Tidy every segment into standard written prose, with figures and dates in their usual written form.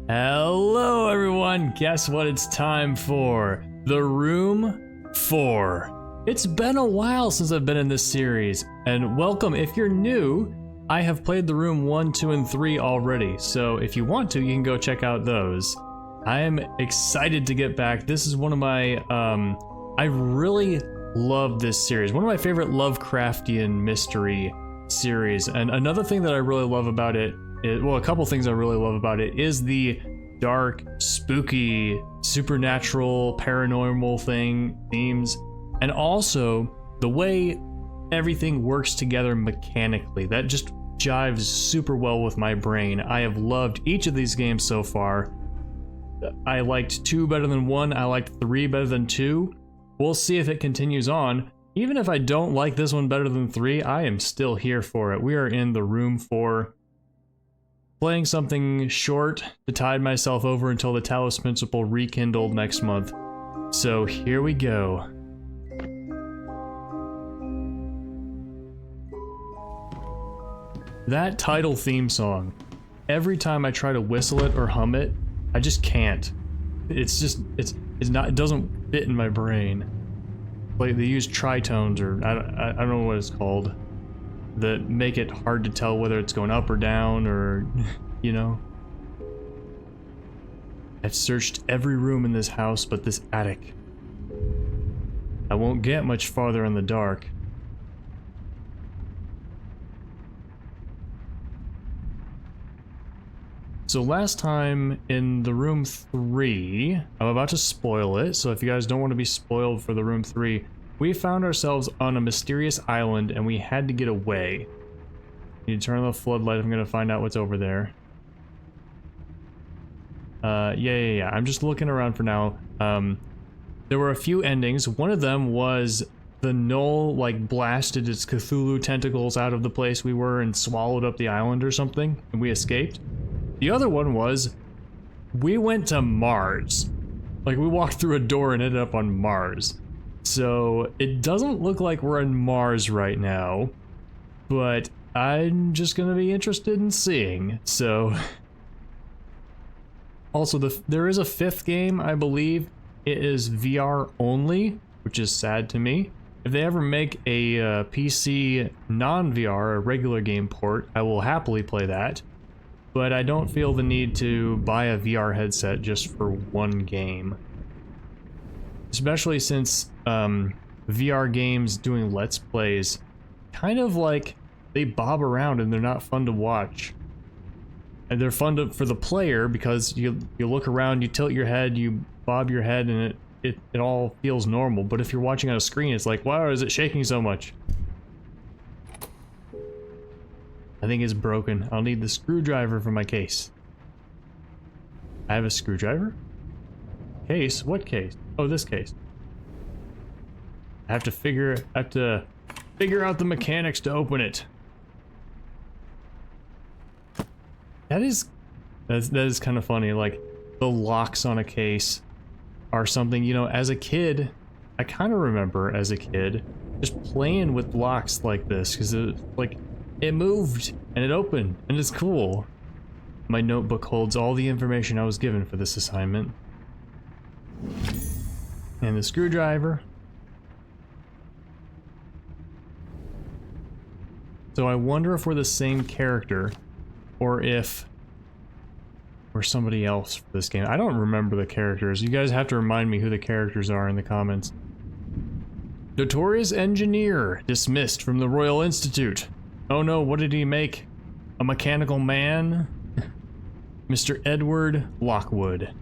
Hello everyone, guess what it's time for? The Room 4. It's been a while since I've been in this series, and welcome if you're new. I have played The Room 1, 2, and 3 already, so if you want to, you can go check out those. I am excited to get back. This is one of my, I really love this series. One of my favorite Lovecraftian mystery series, and another thing that I really love about it, well, a couple things I really love about it is the dark, spooky, supernatural, paranormal themes, and also the way everything works together mechanically. That just jives super well with my brain. I have loved each of these games so far. I liked 2 better than 1, I liked 3 better than 2. We'll see if it continues on. Even if I don't like this one better than 3, I am still here for it. We are in the Room 4. Playing something short to tide myself over until the Talos Principle rekindled next month. So here we go. That title theme song, every time I try to whistle it or hum it, I just can't. It's not, it doesn't fit in my brain. Like they use tritones, or I don't know what it's called, that make it hard to tell whether it's going up or down, or, you know. I've searched every room in this house but this attic. I won't get much farther in the dark. So last time in the Room 3, I'm about to spoil it, so if you guys don't want to be spoiled for the Room 3, we found ourselves on a mysterious island and we had to get away. You turn on the floodlight, I'm gonna find out what's over there. Yeah. I'm just looking around for now. There were a few endings. One of them was the Null, like, blasted its Cthulhu tentacles out of the place we were and swallowed up the island or something, and we escaped. The other one was, we went to Mars. Like, we walked through a door and ended up on Mars. So, it doesn't look like we're on Mars right now, but I'm just gonna be interested in seeing, so... Also, there is a 5th game, I believe. It is VR only, which is sad to me. If they ever make a PC non-VR, a regular game port, I will happily play that. But I don't feel the need to buy a VR headset just for one game. Especially since VR games doing Let's Plays, kind of like, they bob around and they're not fun to watch. And they're fun for the player because you look around, you tilt your head, you bob your head, and it all feels normal. But if you're watching on a screen, it's like, wow, is it shaking so much? I think it's broken. I'll need the screwdriver for my case. I have a screwdriver? Case? What case? Oh, this case. I have to figure out the mechanics to open it. That is kind of funny. Like, the locks on a case are something, you know, as a kid, I kind of remember as a kid just playing with locks like this, because it moved and it opened and it's cool. My notebook holds all the information I was given for this assignment. And the screwdriver. So I wonder if we're the same character or if we're somebody else for this game. I don't remember the characters. You guys have to remind me who the characters are in the comments. Notorious engineer dismissed from the Royal Institute. Oh no, what did he make? A mechanical man? Mr. Edward Lockwood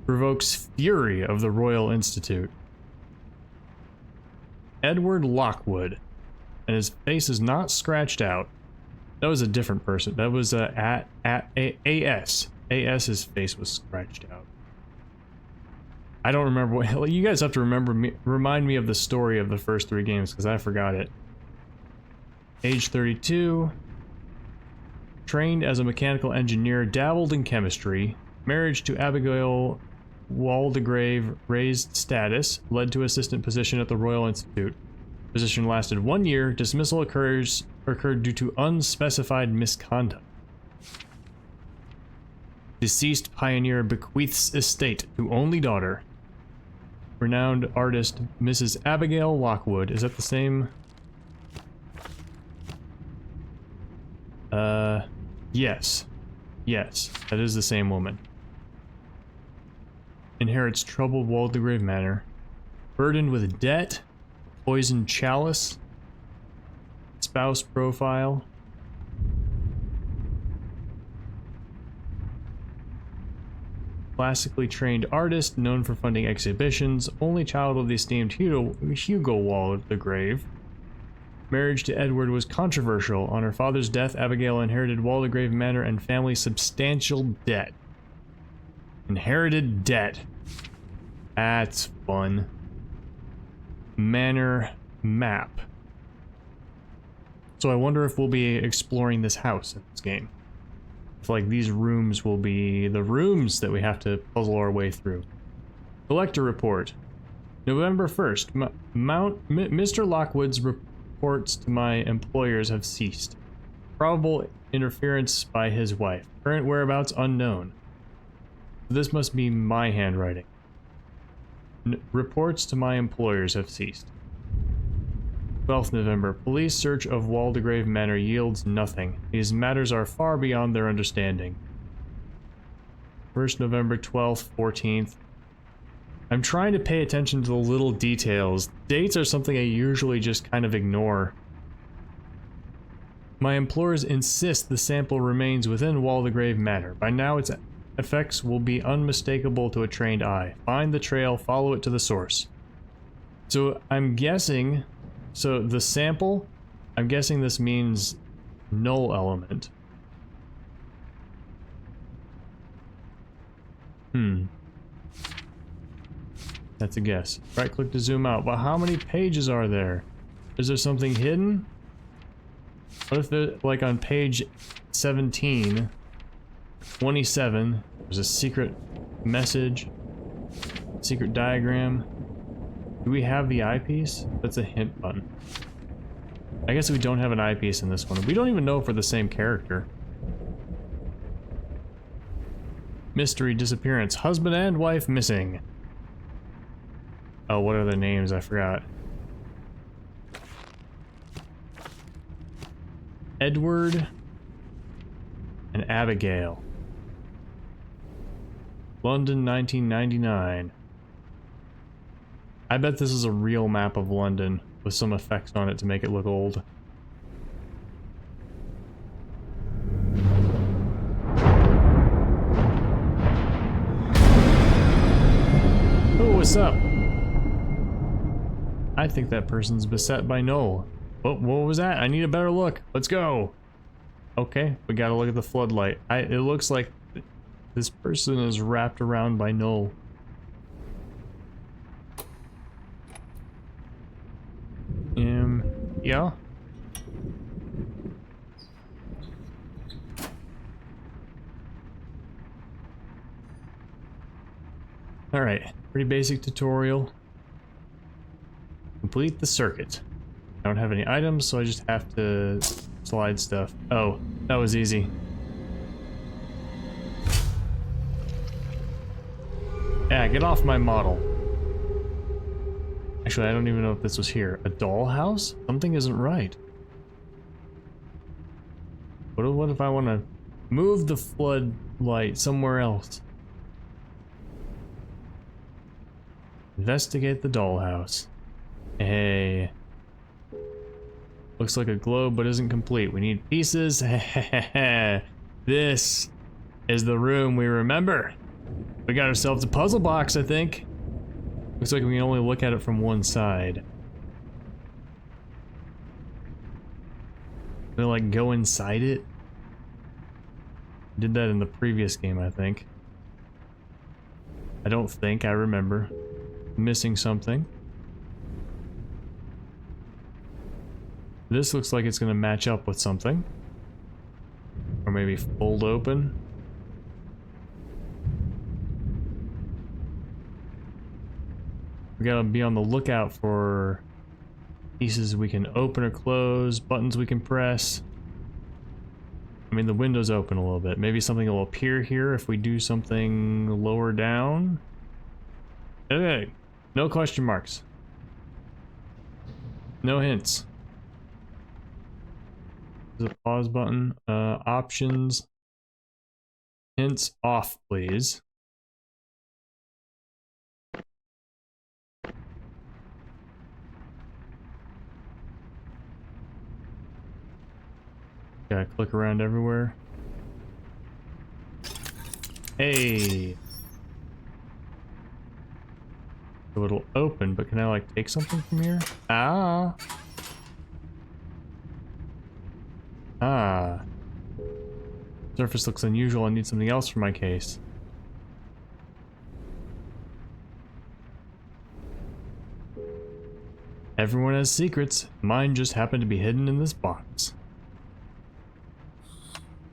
provokes fury of the Royal Institute. Edward Lockwood. And his face is not scratched out. That was a different person. That was AS. AS's face was scratched out. I don't remember what... You guys have to remind me of the story of the first 3 games, because I forgot it. Age 32. Trained as a mechanical engineer, dabbled in chemistry. Marriage to Abigail Waldegrave, raised status, led to assistant position at the Royal Institute. Position lasted 1 year. Dismissal occurred due to unspecified misconduct. Deceased pioneer bequeaths estate to only daughter. Renowned artist Mrs. Abigail Lockwood. Is that the same? Yes. Yes, that is the same woman. Inherits troubled Waldegrave Manor. Burdened with debt. Poisoned chalice. Spouse profile. Classically trained artist, known for funding exhibitions, only child of the esteemed Hugo Waldegrave. Marriage to Edward was controversial. On her father's death, Abigail inherited Waldegrave Manor and family's substantial debt. Inherited debt. That's fun. Manor map. So I wonder if we'll be exploring this house in this game. If like these rooms will be the rooms that we have to puzzle our way through. Collector report. November 1st. Mr. Lockwood's reports to my employers have ceased. Probable interference by his wife. Current whereabouts unknown. This must be my handwriting. Reports to my employers have ceased. 12th November. Police search of Waldegrave Manor yields nothing. These matters are far beyond their understanding. 1st November, 12th, 14th. I'm trying to pay attention to the little details. Dates are something I usually just kind of ignore. My employers insist the sample remains within Waldegrave Manor. By now its effects will be unmistakable to a trained eye. Find the trail, follow it to the source. So I'm guessing... So the sample, I'm guessing this means null element. That's a guess. Right click to zoom out. But how many pages are there? Is there something hidden? What if they're like on page 17, 27, there's a secret message, secret diagram. Do we have the eyepiece? That's a hint button. I guess we don't have an eyepiece in this one. We don't even know if we're the same character. Mystery disappearance. Husband and wife missing. Oh, what are their names? I forgot. Edward and Abigail. London, 1999. I bet this is a real map of London with some effects on it to make it look old. Oh, what's up? I think that person's beset by Noel. What was that? I need a better look. Let's go. Okay, we gotta look at the floodlight. It looks like this person is wrapped around by Noel. Yeah. Alright, pretty basic tutorial. Complete the circuit. I don't have any items, so I just have to slide stuff. Oh, that was easy. Yeah, get off my model. Actually, I don't even know if this was here. A dollhouse? Something isn't right. What if I want to move the floodlight somewhere else? Investigate the dollhouse. Hey. Looks like a globe, but isn't complete. We need pieces. This is the room we remember. We got ourselves a puzzle box, I think. Looks like we can only look at it from one side. Gonna like go inside it? Did that in the previous game, I think. I don't think I remember. Missing something. This looks like it's gonna match up with something. Or maybe fold open. We gotta be on the lookout for pieces we can open or close, buttons we can press. I mean, the window's open a little bit. Maybe something will appear here if we do something lower down. Okay, no question marks. No hints. There's a pause button. Options. Hints off, please. Gotta click around everywhere. Hey! So it'll open, but can I like take something from here? Ah! Ah. Surface looks unusual. I need something else for my case. Everyone has secrets. Mine just happened to be hidden in this box.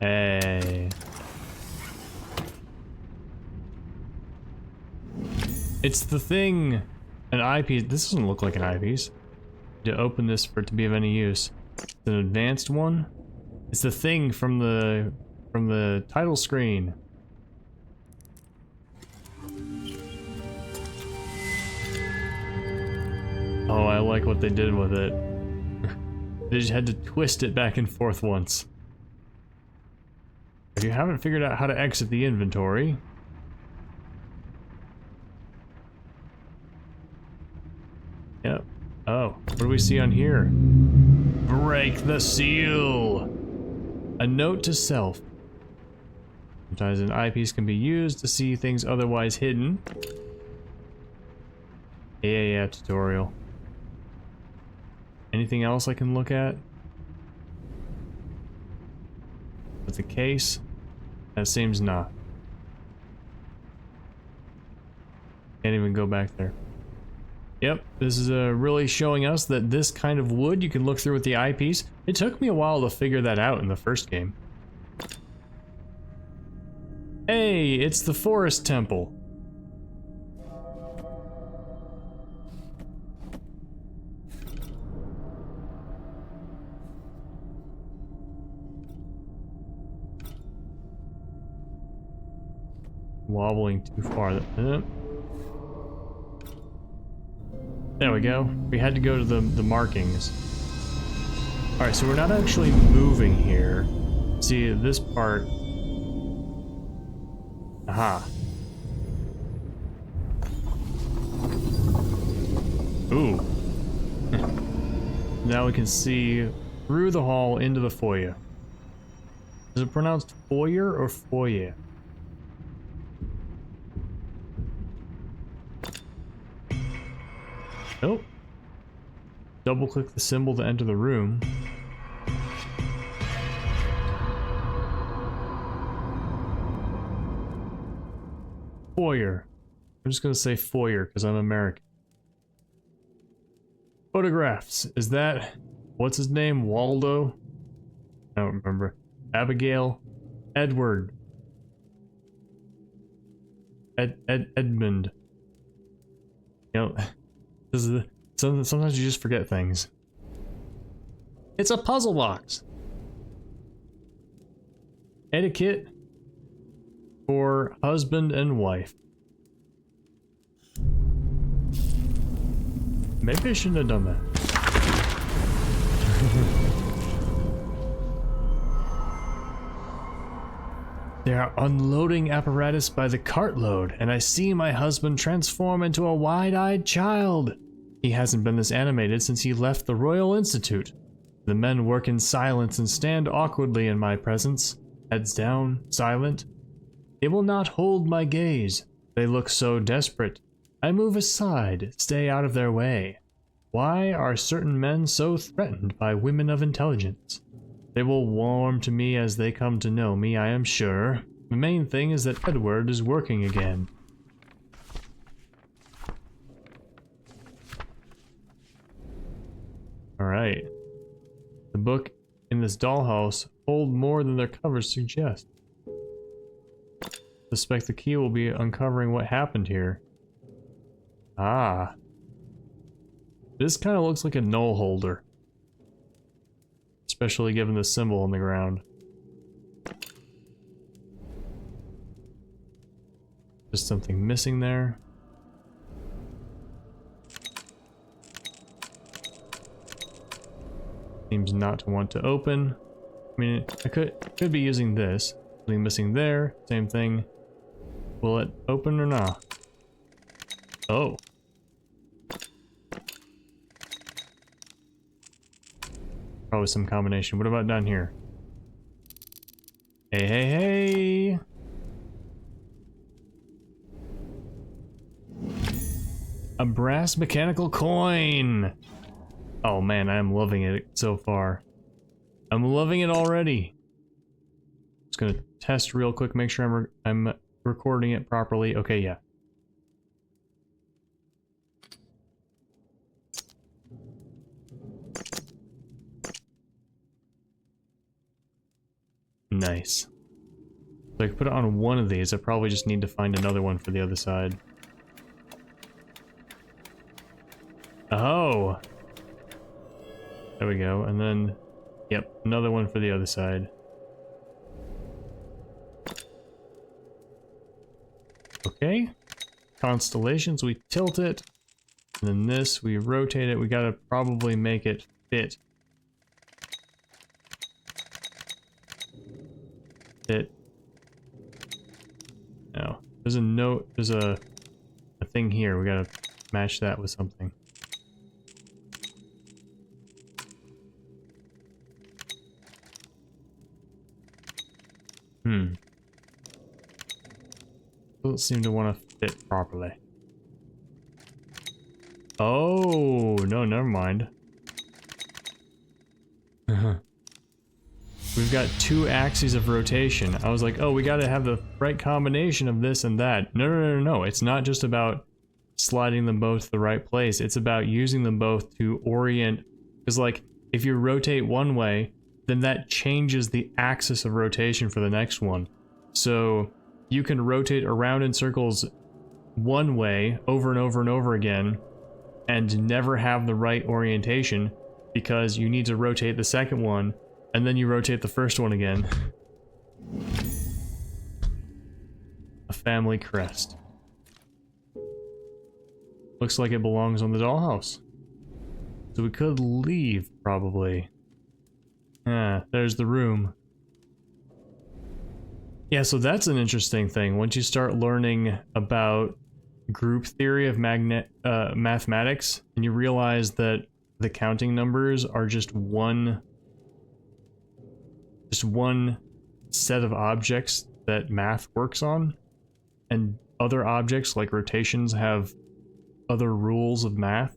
Hey. It's the thing! An eyepiece. This doesn't look like an eyepiece. To open this for it to be of any use. It's an advanced one. It's the thing from the title screen. Oh, I like what they did with it. They just had to twist it back and forth once. If you haven't figured out how to exit the inventory, yep. Oh, what do we see on here? Break the seal! A note to self. Sometimes an eyepiece can be used to see things otherwise hidden. Yeah, tutorial. Anything else I can look at? With the case? That seems not. Can't even go back there. Yep, this is really showing us that this kind of wood you can look through with the eyepiece. It took me a while to figure that out in the first game. Hey, it's the forest temple. Wobbling too far. There we go. We had to go to the markings. Alright, so we're not actually moving here. See, this part... Aha. Ooh. Now we can see through the hall into the foyer. Is it pronounced foyer or foyer? Nope. Double click the symbol to enter the room. Foyer. I'm just gonna say foyer because I'm American. Photographs. Is that... What's his name? Waldo? I don't remember. Abigail? Edward. Edmund. You know, this is sometimes you just forget things. It's a puzzle box. Etiquette for husband and wife. Maybe I shouldn't have done that. They are unloading apparatus by the cartload, and I see my husband transform into a wide-eyed child. He hasn't been this animated since he left the Royal Institute. The men work in silence and stand awkwardly in my presence, heads down, silent. They will not hold my gaze. They look so desperate. I move aside, stay out of their way. Why are certain men so threatened by women of intelligence? They will warm to me as they come to know me, I am sure. The main thing is that Edward is working again. Alright. The book in this dollhouse hold more than their covers suggest. Suspect the key will be uncovering what happened here. Ah. This kind of looks like a null holder. Especially given the symbol on the ground. Just something missing there. Seems not to want to open. I mean, I could be using this. Something missing there. Same thing. Will it open or not? Oh. Probably some combination. What about down here? Hey, hey, hey! A brass mechanical coin! Oh man, I am loving it so far. I'm loving it already. Just gonna test real quick, make sure I'm recording it properly. Okay, yeah. Nice. So I can put it on one of these. I probably just need to find another one for the other side. Oh! There we go, and then, yep, another one for the other side. Okay. Constellations, we tilt it. And then this, we rotate it. We gotta probably make it fit. No. There's a note, there's a thing here. We gotta match that with something. Doesn't seem to want to fit properly. Oh, no, never mind. We've got 2 axes of rotation. I was like, oh, we gotta have the right combination of this and that. No, no, no, no, no. It's not just about sliding them both to the right place. It's about using them both to orient. Because, like, if you rotate one way, then that changes the axis of rotation for the next one. So you can rotate around in circles one way over and over and over again and never have the right orientation because you need to rotate the second one and then you rotate the first one again. A family crest. Looks like it belongs on the dollhouse. So we could leave, probably. Ah, there's the room. Yeah, so that's an interesting thing. Once you start learning about group theory of mathematics, and you realize that the counting numbers are just one set of objects that math works on, and other objects like rotations have other rules of math.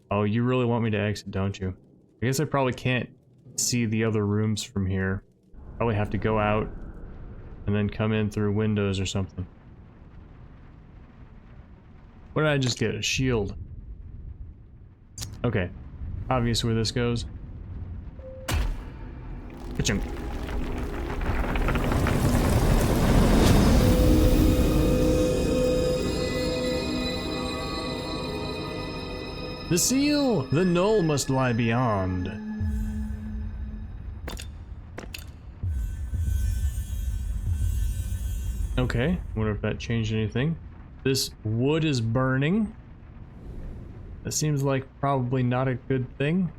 Oh, you really want me to exit, don't you? I guess I probably can't see the other rooms from here. Probably have to go out and then come in through windows or something. What did I just get? A shield. Okay. Obvious where this goes. Ka-chunk. The seal! The knoll must lie beyond. Okay, wonder if that changed anything. This wood is burning. That seems like probably not a good thing.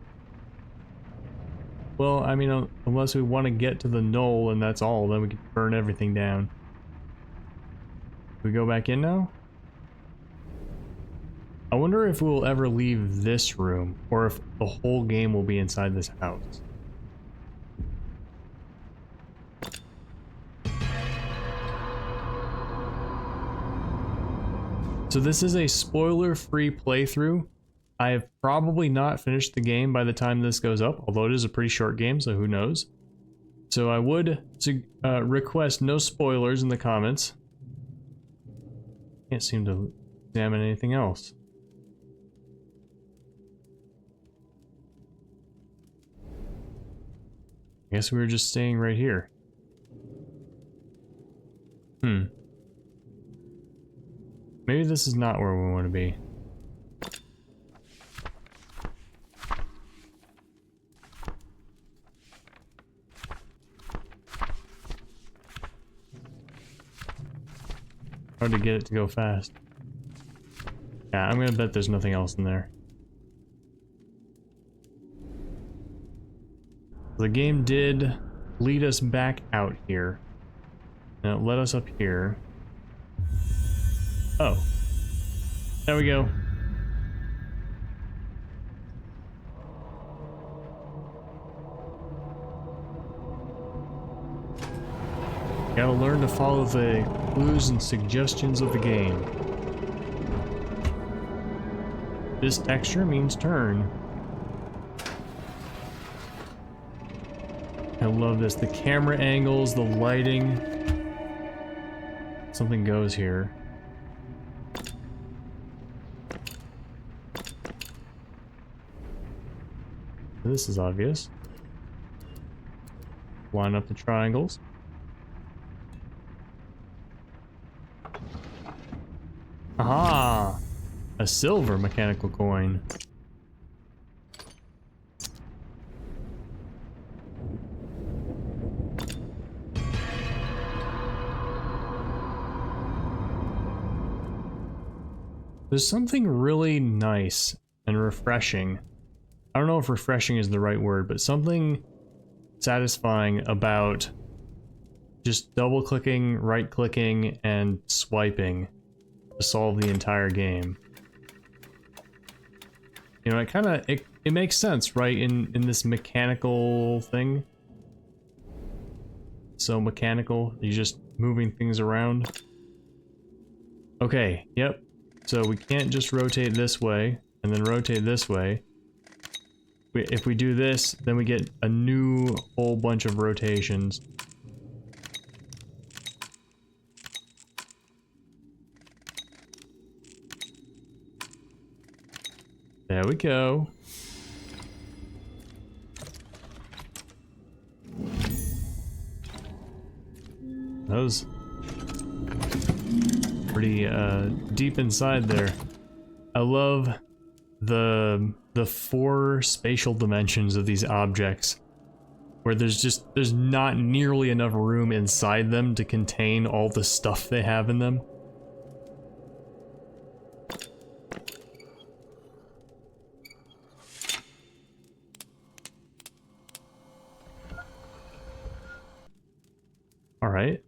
Well, I mean, unless we want to get to the knoll and that's all, then we can burn everything down. We go back in now? I wonder if we'll ever leave this room, or if the whole game will be inside this house. So this is a spoiler-free playthrough. I have probably not finished the game by the time this goes up, although it is a pretty short game, so who knows. So I would request no spoilers in the comments. Can't seem to examine anything else. I guess we were just staying right here. Maybe this is not where we want to be. hard to get it to go fast. Yeah, I'm gonna bet there's nothing else in there. The game did lead us back out here. And it led us up here. Oh. There we go. Gotta learn to follow the clues and suggestions of the game. This texture means turn. I love this. The camera angles, the lighting. Something goes here. This is obvious. Line up the triangles. Aha! A silver mechanical coin. There's something really nice and refreshing. I don't know if refreshing is the right word, but something satisfying about just double clicking, right clicking, and swiping to solve the entire game. You know, it makes sense, right, in this mechanical thing. So mechanical, you're just moving things around. Okay, yep. So we can't just rotate this way and then rotate this way. If we do this, then we get a new whole bunch of rotations. There we go. That was pretty deep inside there. I love the 4 spatial dimensions of these objects, where there's not nearly enough room inside them to contain all the stuff they have in them. All right.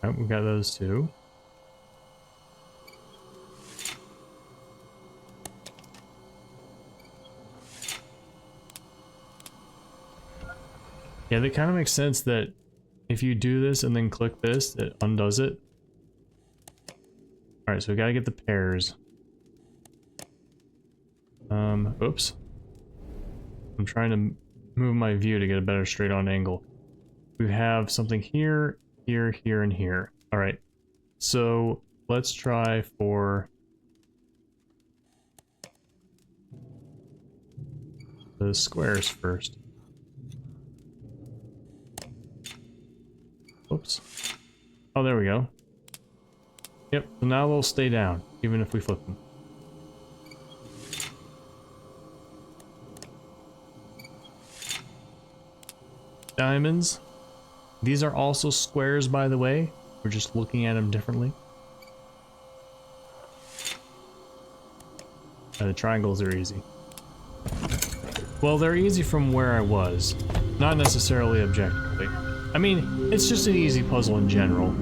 All right, we got those two. Yeah, that kind of makes sense that if you do this and then click this, it undoes it. Alright, so we gotta get the pairs. Oops. I'm trying to move my view to get a better straight on angle. We have something here, here, here, and here. Alright, so let's try for the squares first. Oops. Oh, there we go. Yep, so now they'll stay down, even if we flip them. Diamonds. These are also squares, by the way. We're just looking at them differently. The triangles are easy. Well, they're easy from where I was, not necessarily objectively. I mean, it's just an easy puzzle in general.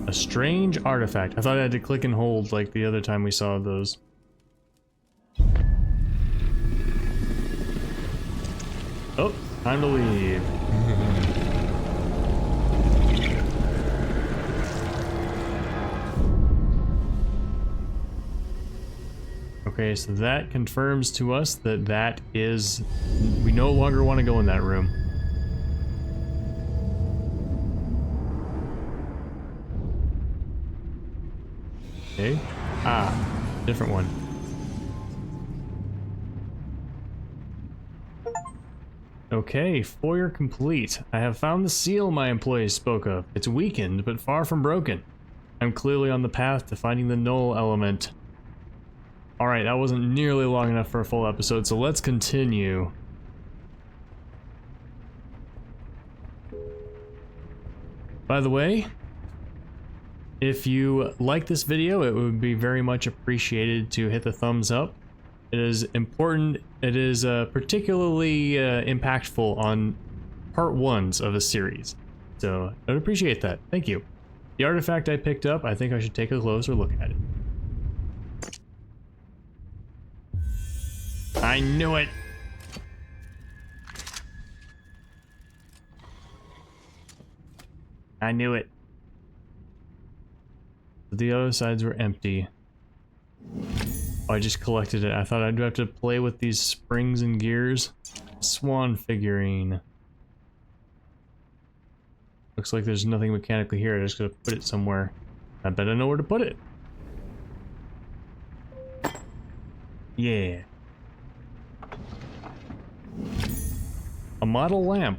A strange artifact. I thought I had to click and hold like the other time we saw those. Oh, time to leave. Okay, so that confirms to us that that is... we no longer want to go in that room. Okay. Ah, different one. Okay, Foyer complete. I have found the seal my employees spoke of. It's weakened, but far from broken. I'm clearly on the path to finding the null element. Alright, that wasn't nearly long enough for a full episode, so let's continue. By the way, if you like this video, it would be very much appreciated to hit the thumbs up. It is important, it is particularly impactful on part ones of a series. So, I'd appreciate that. Thank you. The artifact I picked up, I think I should take a closer look at it. I knew it! I knew it. The other sides were empty. Oh, I just collected it. I thought I'd have to play with these springs and gears. Swan figurine. Looks like there's nothing mechanically here. I just gotta put it somewhere. I bet I know where to put it. Yeah. A model lamp.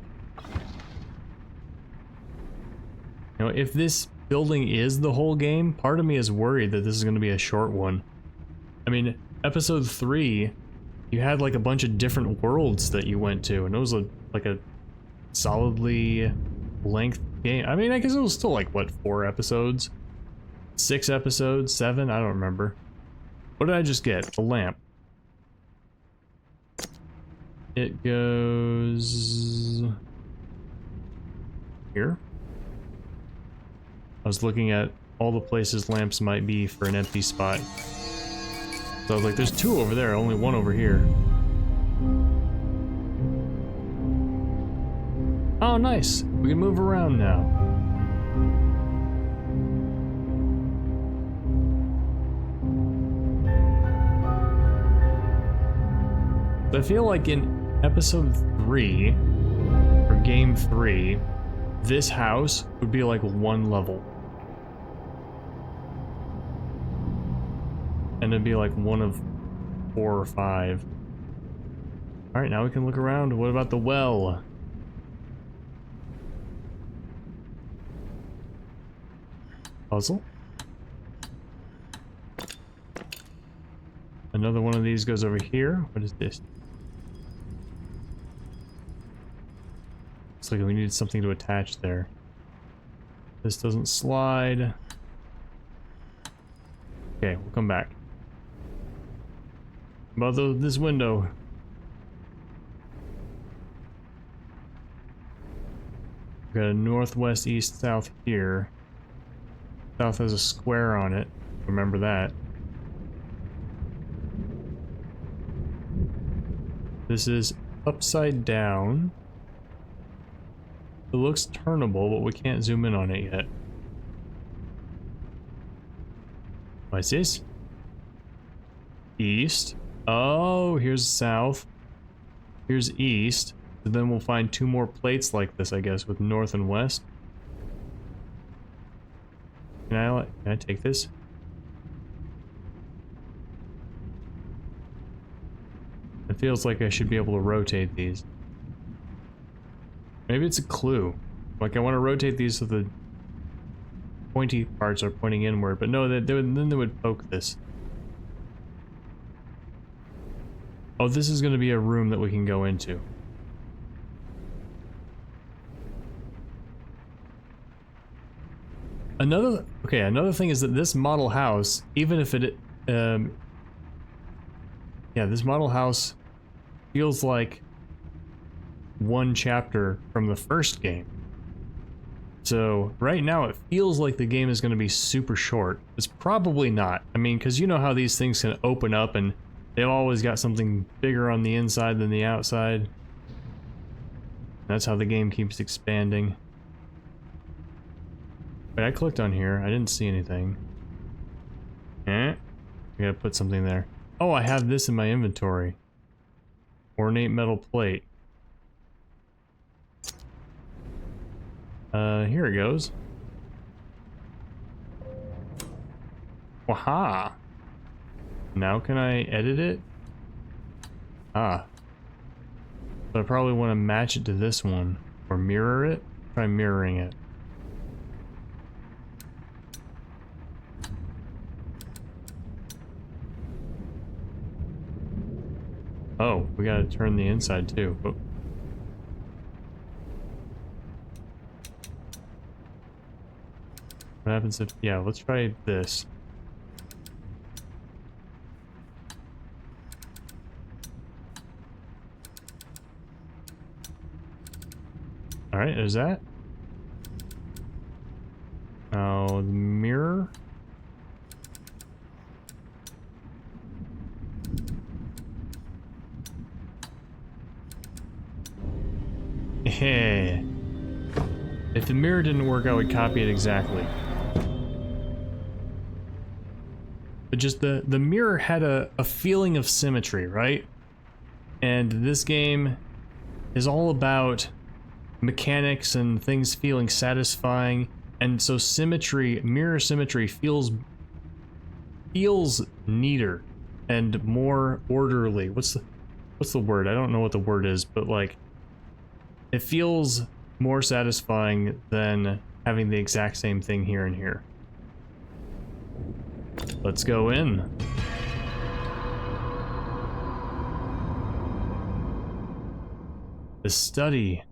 You know, if this building is the whole game, part of me is worried that this is going to be a short one. I mean, episode 3, you had like a bunch of different worlds that you went to, and it was like a solidly length game. I mean, I guess it was still like, what, 4 episodes? 6 episodes? 7? I don't remember. What did I just get? A lamp. It goes here. I was looking at all the places lamps might be for an empty spot. So I was like, there's 2 over there, only 1 over here. Oh, nice. We can move around now. I feel like in episode 3, or game 3, this house would be like 1 level. And it'd be like 1 of 4 or 5. Alright, now we can look around. What about the well? Puzzle? Another one of these goes over here. What is this? Looks like we needed something to attach there. This doesn't slide. Okay, we'll come back. About this window. We've got a northwest, east, south here. South has a square on it. Remember that. This is upside down. It looks turnable, but we can't zoom in on it yet. What's this? East. Oh, here's south. Here's east. And then we'll find 2 more plates like this, I guess, with north and west. Can I take this? It feels like I should be able to rotate these. Maybe it's a clue. Like I want to rotate these so the pointy parts are pointing inward, but no, then they would poke this. Oh, this is going to be a room that we can go into. Another thing is that this model house, even if it, yeah, this model house feels like 1 chapter from the first game. So right now it feels like the game is going to be super short. It's probably not. I mean, because you know how these things can open up and they've always got something bigger on the inside than the outside. That's how the game keeps expanding. Wait, I clicked on here. I didn't see anything. I gotta put something there. Oh, I have this in my inventory. Ornate metal plate. Here it goes. Waha! Now can I edit it? Ah. But I probably want to match it to this one. Or mirror it? Try mirroring it. Oh, we gotta turn the inside too. Oh. What happens if... Yeah, let's try this. Alright, is that? Oh, the mirror? Yeah. If the mirror didn't work, I would copy it exactly. But just the mirror had a feeling of symmetry, right? And this game is all about mechanics and things feeling satisfying, and so symmetry, mirror symmetry feels neater and more orderly. What's the word? I don't know what the word is, but like it feels more satisfying than having the exact same thing here and here. Let's go in. The study.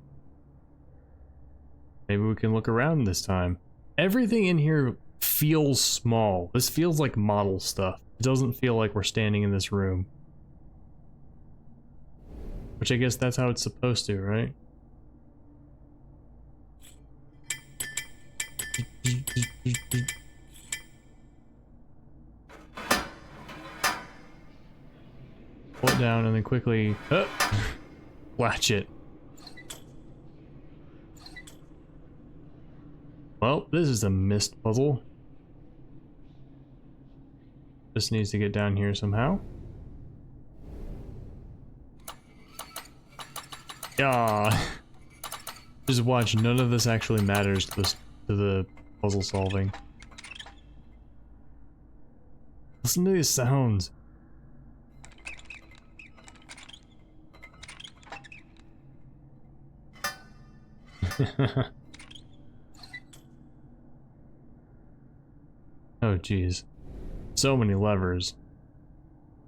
Maybe we can look around this time. Everything in here feels small. This feels like model stuff. It doesn't feel like we're standing in this room. Which I guess that's how it's supposed to, right? Pull it down and then quickly latch it. Well, this is a missed puzzle. This needs to get down here somehow. Yeah. Just watch, none of this actually matters to the puzzle solving. Listen to these sounds. Oh geez. So many levers.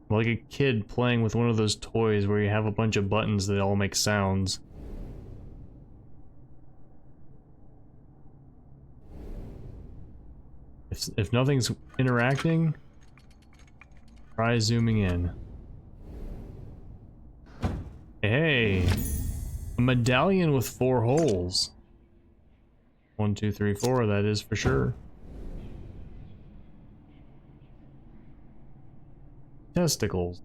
Like a kid playing with one of those toys where you have a bunch of buttons that all make sounds. If nothing's interacting, try zooming in. Hey! A medallion with 4 holes. 1, 2, 3, 4, that is for sure. Testicles.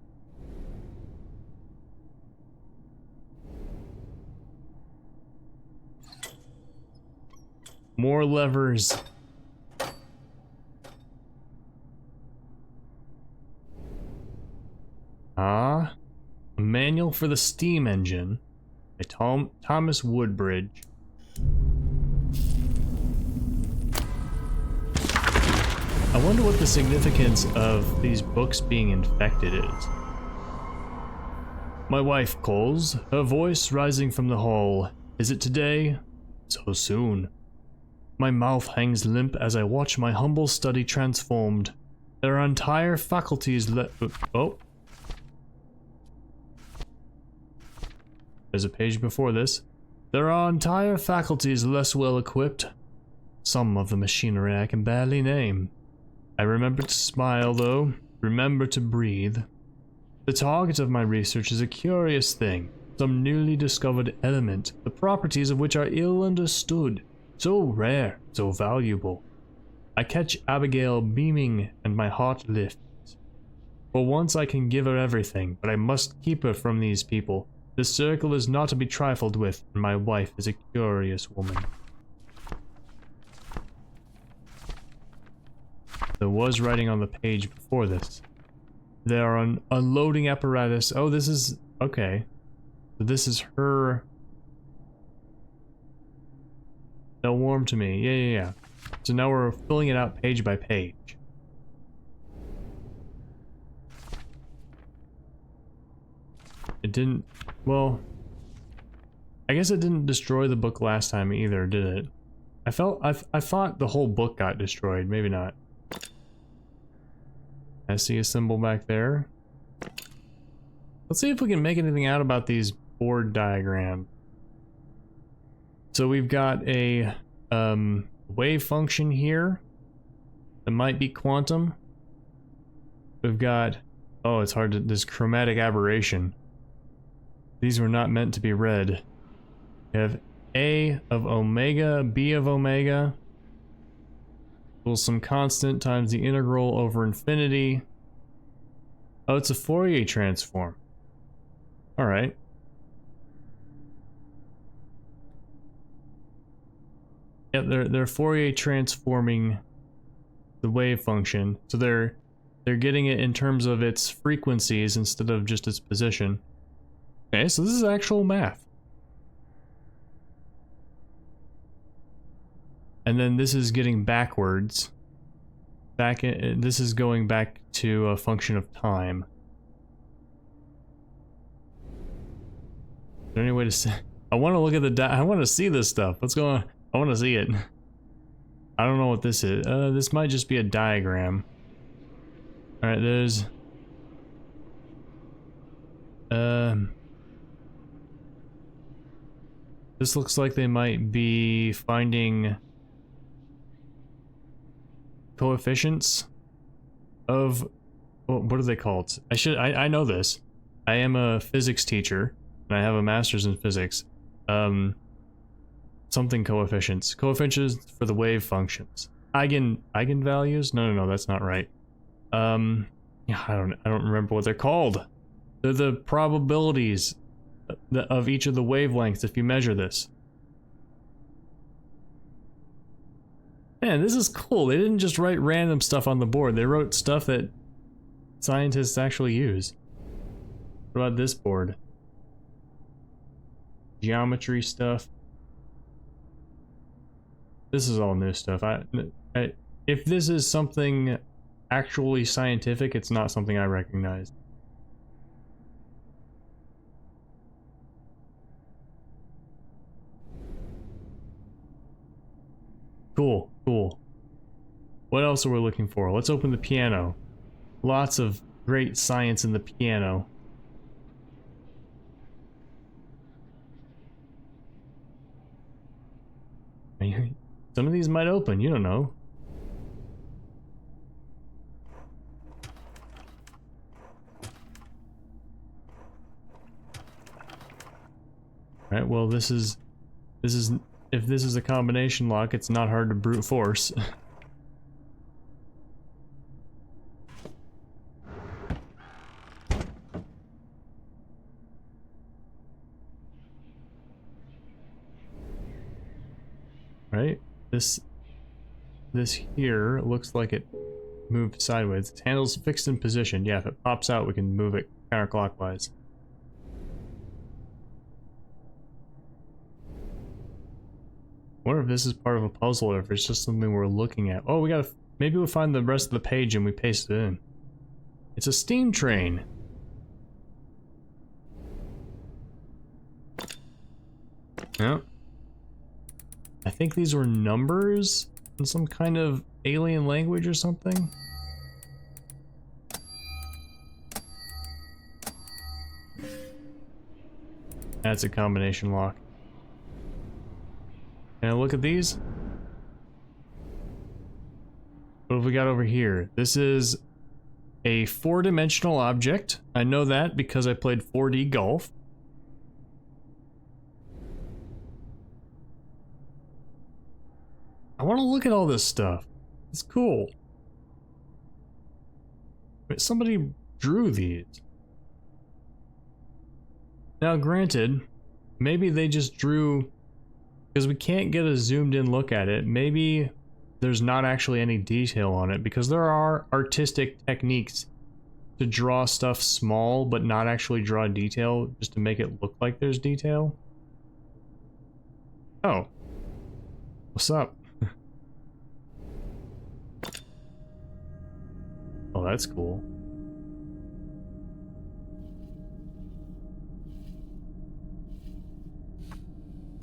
More levers. A manual for the steam engine by Thomas Woodbridge. I wonder what the significance of these books being infected is. My wife calls, her voice rising from the hall. Is it today? So soon. My mouth hangs limp as I watch my humble study transformed. There are entire faculties oh. There's a page before this. There are entire faculties less well equipped. Some of the machinery I can barely name. I remember to smile though, remember to breathe. The target of my research is a curious thing, some newly discovered element, the properties of which are ill understood, so rare, so valuable. I catch Abigail beaming and my heart lifts. For once I can give her everything, but I must keep her from these people. This circle is not to be trifled with, and my wife is a curious woman. There was writing on the page before this. There are an unloading apparatus. Oh, this is... okay. So this is her... No, warm to me. Yeah. So now we're filling it out page by page. It didn't... well... I guess it didn't destroy the book last time either, did it? I thought the whole book got destroyed. Maybe not. I see a symbol back there. Let's see if we can make anything out about these board diagrams. So we've got a wave function here that might be quantum. We've got, oh, it's hard to, this chromatic aberration. These were not meant to be read. We have A of omega, B of omega, equals some constant times the integral over infinity. Oh, it's a Fourier transform. Alright. Yep, they're Fourier transforming the wave function. So they're getting it in terms of its frequencies instead of just its position. Okay, so this is actual math. And then this is getting backwards. This is going back to a function of time. Is there any way to see? I want to look at the I want to see this stuff. What's going on? I want to see it. I don't know what this is. This might just be a diagram. Alright, there's... This looks like they might be finding coefficients of... What are they called? I know this. I am a physics teacher, and I have a master's in physics. Something coefficients. Coefficients for the wave functions. Eigenvalues? No, that's not right. Yeah, I don't remember what they're called. They're the probabilities of each of the wavelengths if you measure this. Man, this is cool. They didn't just write random stuff on the board. They wrote stuff that scientists actually use. What about this board? Geometry stuff. This is all new stuff. If this is something actually scientific, it's not something I recognize. Cool, cool. What else are we looking for? Let's open the piano. Lots of great science in the piano. Some of these might open, you don't know. Alright, well this is if this is a combination lock, it's not hard to brute force. Right? This here looks like it moved sideways. Its handle's fixed in position. Yeah, if it pops out, we can move it counterclockwise. I wonder if this is part of a puzzle or if it's just something we're looking at. Oh, we gotta... Maybe we'll find the rest of the page and we paste it in. It's a steam train. Yeah. I think these were numbers in some kind of alien language or something. That's a combination lock. Can I look at these? What have we got over here? This is a 4-dimensional object. I know that because I played 4D golf. I want to look at all this stuff. It's cool. Wait, somebody drew these. Now granted, maybe they just drew... Because we can't get a zoomed in look at it. Maybe there's not actually any detail on it, because there are artistic techniques to draw stuff small but not actually draw detail, just to make it look like there's detail. Oh. What's up? Oh, that's cool.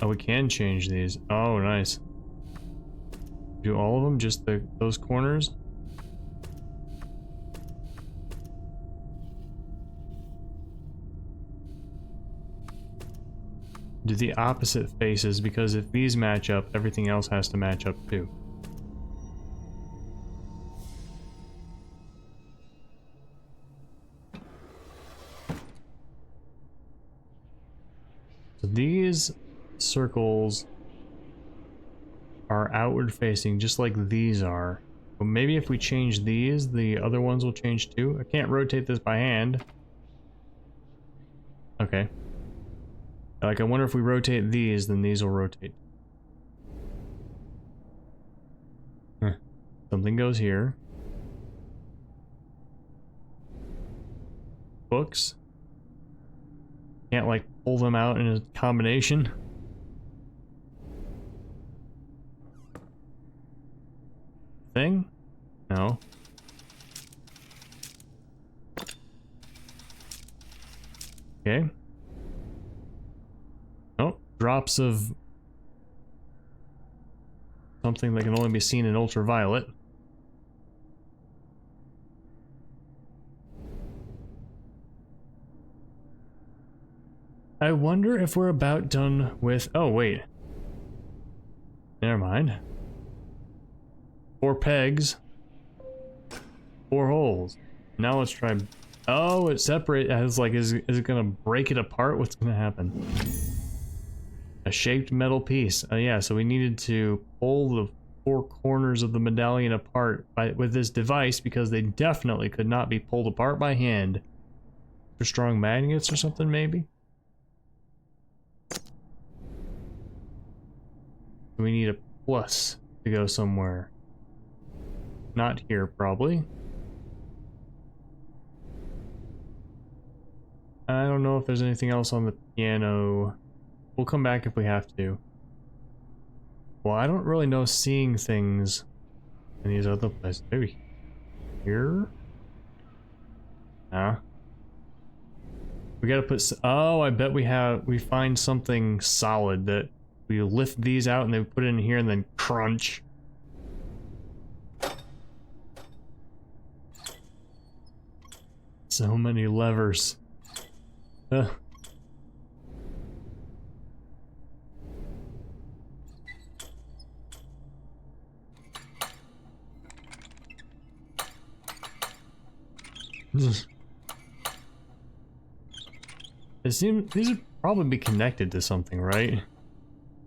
Oh, we can change these. Oh, nice. Do all of them? Just those corners? do the opposite faces, because if these match up, everything else has to match up too. So these circles are outward facing, just like these are. But maybe if we change these, the other ones will change too. I can't rotate this by hand. Okay. Like, I wonder if we rotate these, then these will rotate. Huh. Something goes here. Books. Can't, like, pull them out in a combination. Thing? No. Okay. Oh, drops of something that can only be seen in ultraviolet. I wonder if we're about done with... Oh, wait. Never mind. 4 pegs. 4 holes. Now let's try... Oh, it separates. It's like, is it gonna break it apart? What's gonna happen? A shaped metal piece. Yeah, so we needed to pull the 4 corners of the medallion apart with this device, because they definitely could not be pulled apart by hand. For strong magnets or something, maybe? We need a plus to go somewhere. Not here, probably. I don't know if there's anything else on the piano. We'll come back if we have to. Well, I don't really know seeing things in these other places. Maybe here? Nah. We gotta put... Oh, I bet we find something solid that we lift these out and they put it in here and then crunch. So many levers. It seems these would probably be connected to something, right?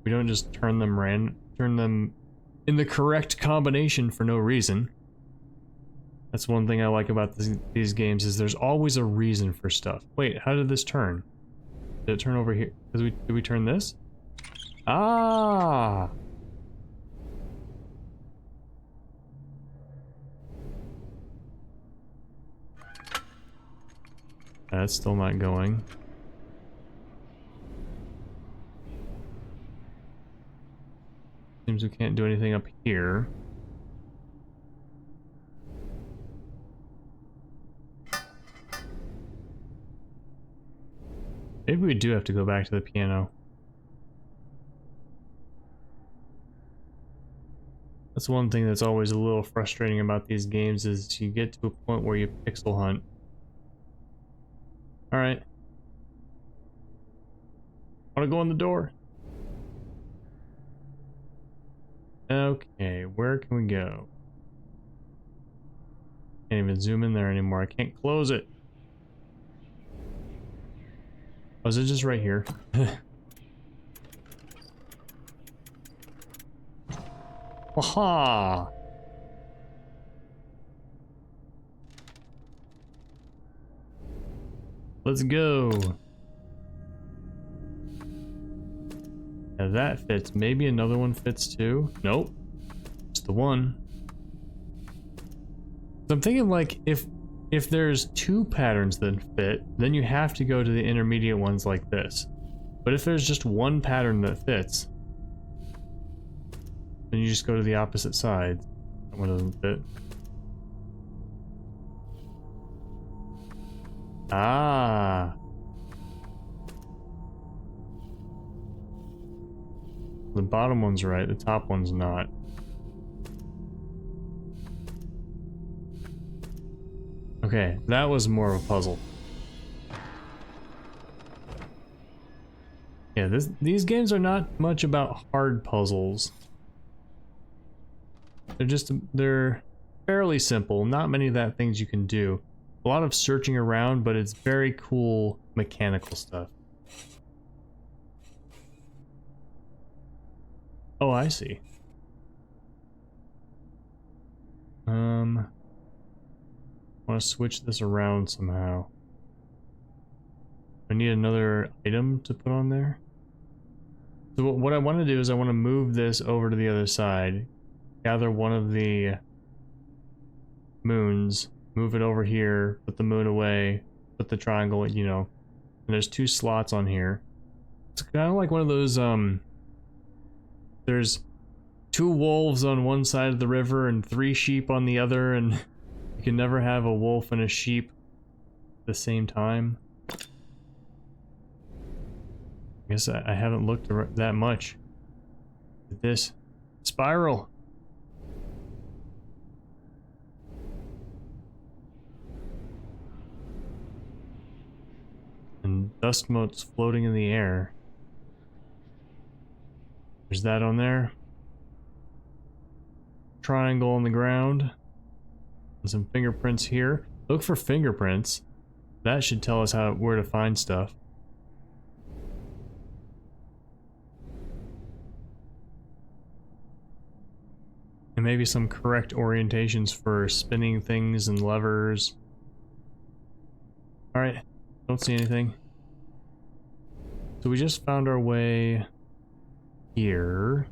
We don't just turn them in the correct combination for no reason. That's one thing I like about these games, is there's always a reason for stuff. Wait, how did this turn? Did it turn over here? Did we turn this? Ah! That's still not going. Seems we can't do anything up here. Maybe we do have to go back to the piano. That's one thing that's always a little frustrating about these games, is you get to a point where you pixel hunt. Alright. Wanna go in the door? Okay, where can we go? Can't even zoom in there anymore. I can't close it. Oh, is it just right here? Aha! Let's go. Now that fits. Maybe another one fits too. Nope. It's the one. So I'm thinking, like, if there's 2 patterns that fit, then you have to go to the intermediate ones like this. But if there's just 1 pattern that fits, then you just go to the opposite side. That one doesn't fit. Ah. The bottom one's right, the top one's not. Okay, that was more of a puzzle. Yeah, Yeah, these games are not much about hard puzzles. They're fairly simple. Not many of that things you can do. A lot of searching around, but it's very cool mechanical stuff. Oh, I see. I want to switch this around somehow. I need another item to put on there. So what I want to do is I want to move this over to the other side, gather one of the moons, move it over here, put the moon away, put the triangle, you know, and there's 2 slots on here. It's kind of like one of those, there's 2 wolves on one side of the river and 3 sheep on the other, and you can never have a wolf and a sheep at the same time. I guess I haven't looked that much at this. Spiral! And dust motes floating in the air. There's that on there. Triangle on the ground. And some fingerprints here. Look for fingerprints. That should tell us where to find stuff. And maybe some correct orientations for spinning things and levers. Alright, don't see anything. So we just found our way here.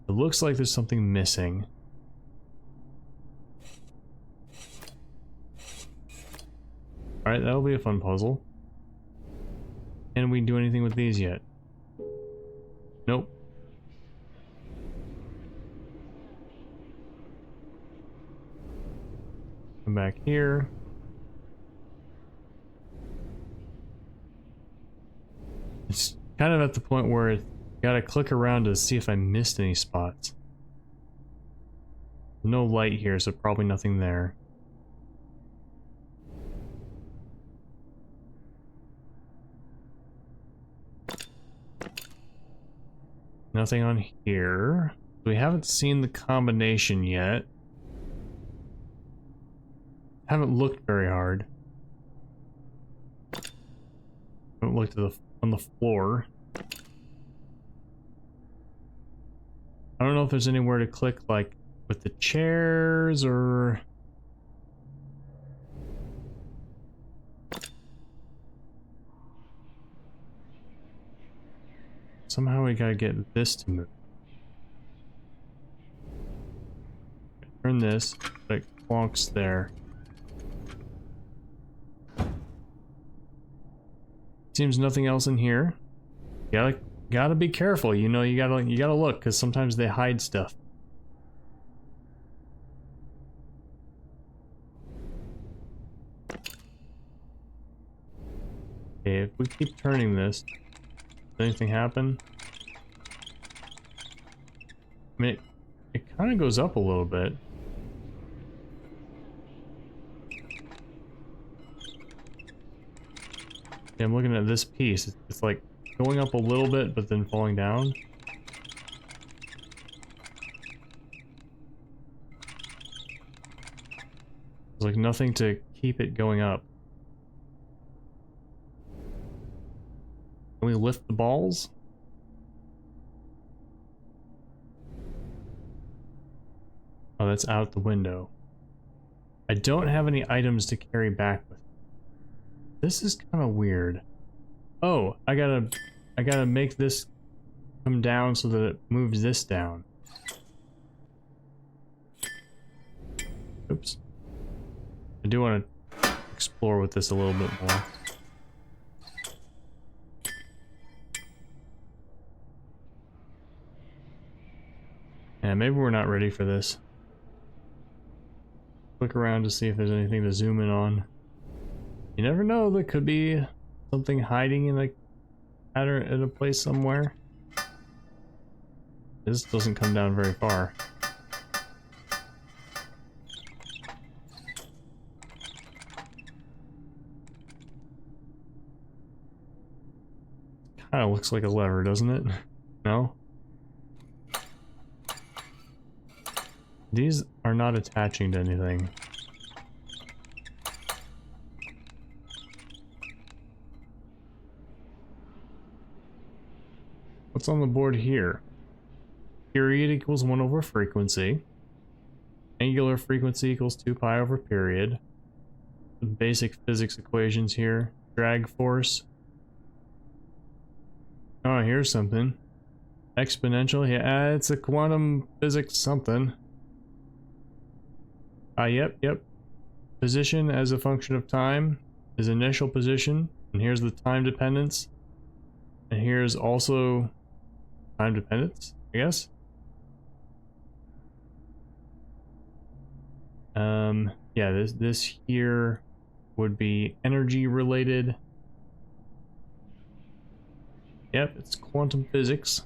It looks like there's something missing. Alright, that'll be a fun puzzle. Can we do anything with these yet? Nope. Come back here. It's kind of at the point where I gotta click around to see if I missed any spots. No light here, so probably nothing there. Nothing on here. We haven't seen the combination yet. Haven't looked very hard. Haven't looked at on the floor. I don't know if there's anywhere to click, like with the chairs or. Somehow we gotta get this to move. Turn this, but it clonks there. Seems nothing else in here. Gotta be careful, you know, you gotta look, because sometimes they hide stuff. Okay, if we keep turning this, does anything happen? I mean, it kind of goes up a little bit. Yeah, I'm looking at this piece. It's like going up a little bit, but then falling down. There's like nothing to keep it going up. Can we lift the balls? Oh, that's out the window. I don't have any items to carry back with me. This is kind of weird. Oh, I gotta make this come down so that it moves this down. Oops. I do want to explore with this a little bit more. Yeah, maybe we're not ready for this. Look around to see if there's anything to zoom in on. You never know, there could be something hiding in a place somewhere. This doesn't come down very far. Kind of looks like a lever, doesn't it? No? These are not attaching to anything. What's on the board here? Period equals 1 over frequency. Angular frequency equals 2 pi over period. The basic physics equations here. Drag force. Oh, here's something. Exponential. Yeah, it's a quantum physics something. Yep. Position as a function of time is initial position. And here's the time dependence. And here's also time dependence, I guess. Yeah, this here would be energy related. Yep, it's quantum physics.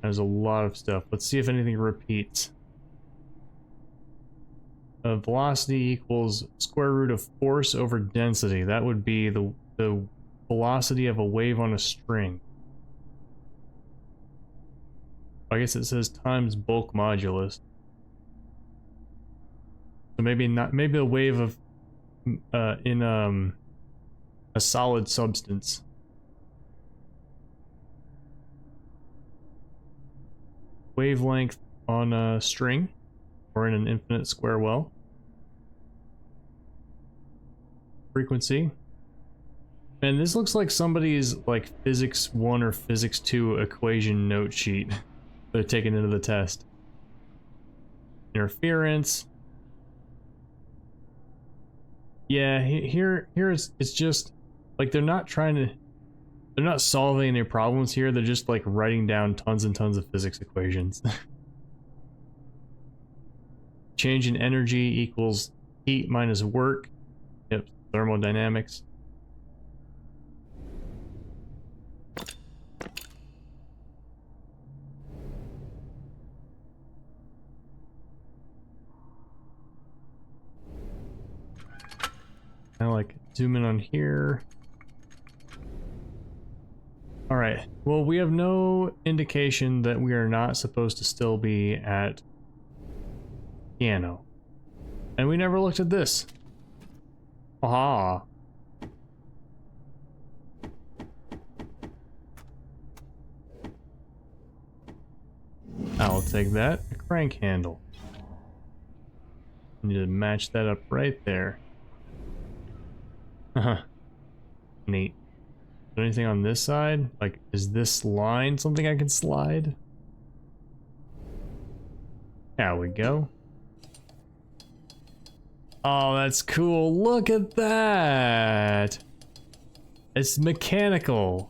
There's a lot of stuff. Let's see if anything repeats. Velocity equals square root of force over density. That would be the velocity of a wave on a string. I guess it says times bulk modulus. So maybe not. Maybe a wave of in a solid substance. Wavelength on a string, or in an infinite square well. Frequency. And this looks like somebody's like physics 1 or physics 2 equation note sheet they're taking into the test. Interference. Yeah, here it's just like they're not solving any problems here, they're just like writing down tons and tons of physics equations. Change in energy equals heat minus work. Yep, thermodynamics. Kind of like zoom in on here. Alright, well, we have no indication that we are not supposed to still be at piano. And we never looked at this. Aha. I'll take that. A crank handle. Need to match that up right there. Neat. Is there anything on this side? Like, is this line something I can slide? There we go. Oh, that's cool. Look at that. It's mechanical.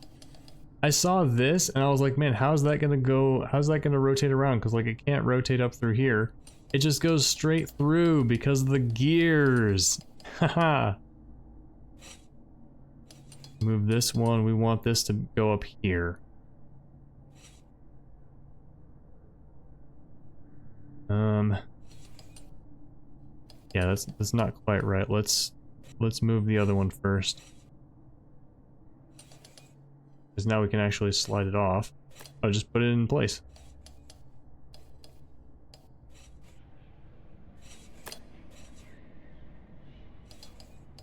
I saw this and I was like, man, how's that gonna go? How's that gonna rotate around? Because like it can't rotate up through here. It just goes straight through because of the gears. Haha. Move this one. We want this to go up here. Yeah, that's not quite right. Let's move the other one first. Because now we can actually slide it off. I'll just put it in place.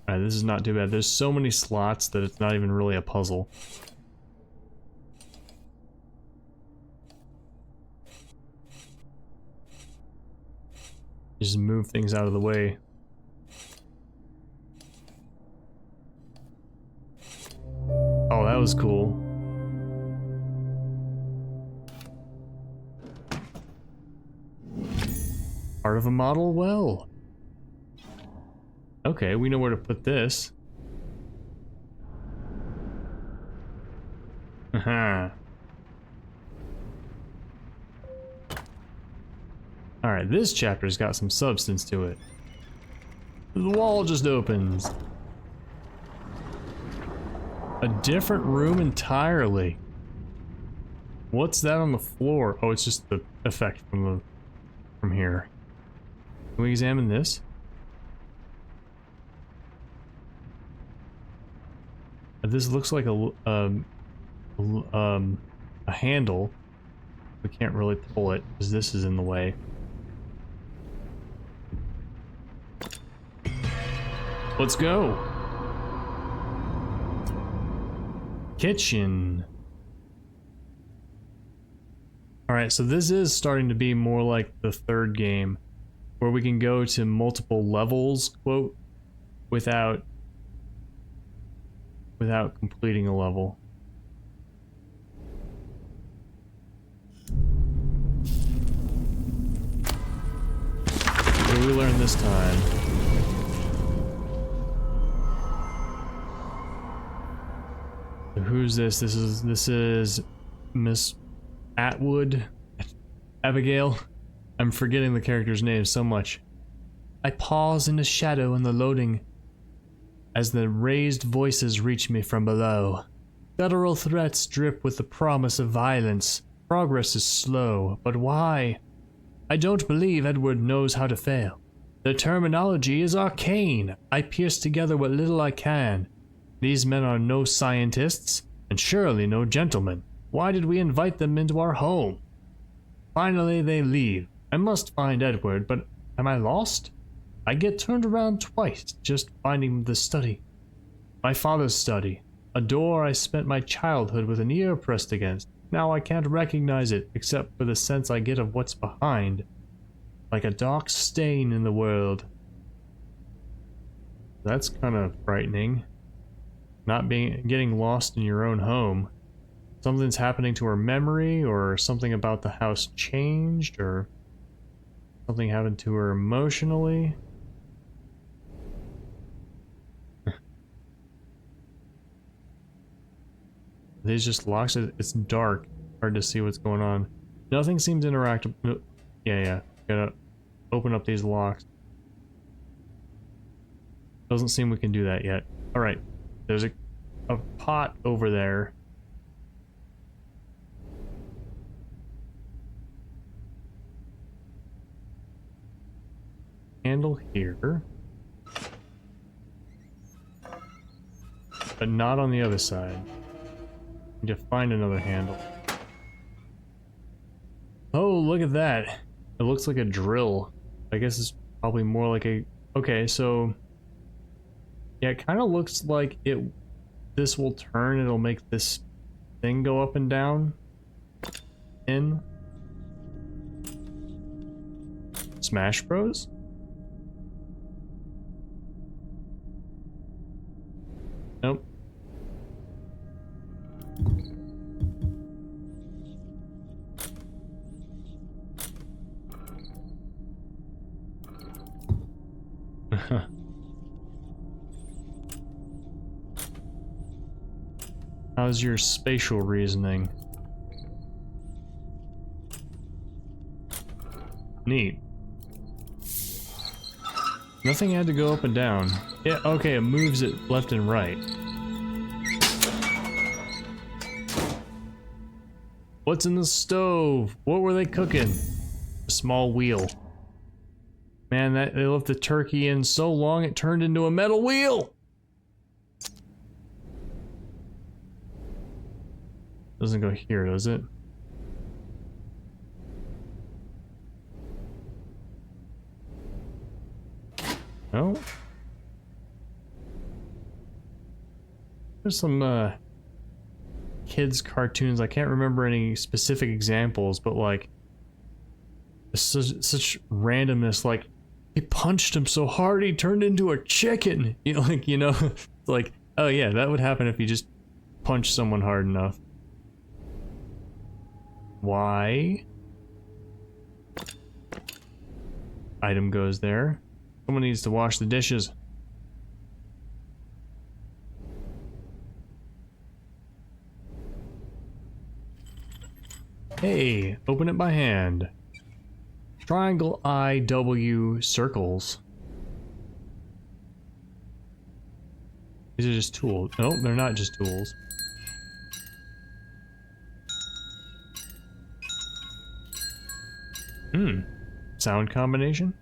Alright, this is not too bad. There's so many slots that it's not even really a puzzle. Just move things out of the way. Oh, that was cool. Part of a model well. Okay, we know where to put this. Haha. Alright, this chapter's got some substance to it. The wall just opens. A different room entirely. What's that on the floor? Oh, it's just the effect from here. Can we examine this? This looks like a handle. We can't really pull it because this is in the way. Let's go. Kitchen. Alright, so this is starting to be more like the third game, where we can go to multiple levels, quote, without completing a level. What did we learn this time? Who's this? This is Miss Atwood? Abigail? I'm forgetting the character's name so much. I pause in the shadow and the loading as the raised voices reach me from below. Guttural threats drip with the promise of violence. Progress is slow, but why? I don't believe Edward knows how to fail. The terminology is arcane. I piece together what little I can. These men are no scientists, and surely no gentlemen. Why did we invite them into our home? Finally, they leave. I must find Edward, but am I lost? I get turned around twice, just finding the study. My father's study. A door I spent my childhood with an ear pressed against. Now I can't recognize it, except for the sense I get of what's behind. Like a dark stain in the world. That's kind of frightening. Getting lost in your own home. Something's happening to her memory, or something about the house changed, or something happened to her emotionally. These just locks. It's dark. Hard to see what's going on. Nothing seems interactive. Yeah. Gotta open up these locks. Doesn't seem we can do that yet. Alright. There's a pot over there. Handle here. But not on the other side. Need to find another handle. Oh, look at that. It looks like a drill. I guess it's probably more like a... Okay, so... Yeah, it kind of looks like this will turn, it'll make this thing go up and down. In. Smash Bros? Nope. How's your spatial reasoning? Neat. Nothing had to go up and down. Yeah, okay, it moves it left and right. What's in the stove? What were they cooking? A small wheel. Man, they left the turkey in so long it turned into a metal wheel! Doesn't go here, does it? No? There's some kids cartoons. I can't remember any specific examples, but like such randomness. Like he punched him so hard he turned into a chicken. You know, it's like, oh yeah, that would happen if you just punched someone hard enough. Why? Item goes there. Someone needs to wash the dishes. Hey, open it by hand. Triangle, I, W, circles. These are just tools. No, they're not just tools. Sound combination?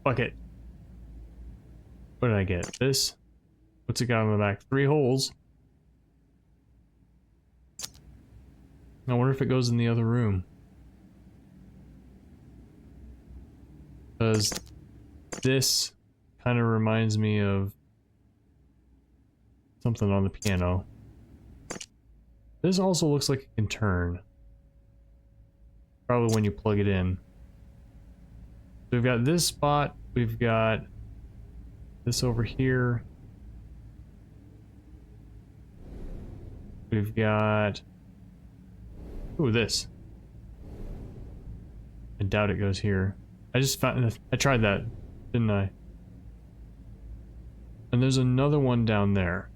Bucket. What did I get? This? What's it got on the back? 3 holes. I wonder if it goes in the other room. Because this kind of reminds me of something on the piano. This also looks like it can turn. Probably when you plug it in. So we've got this spot, we've got this over here. We've got... Ooh, this. I doubt it goes here. I just found... I tried that, didn't I? And there's another one down there.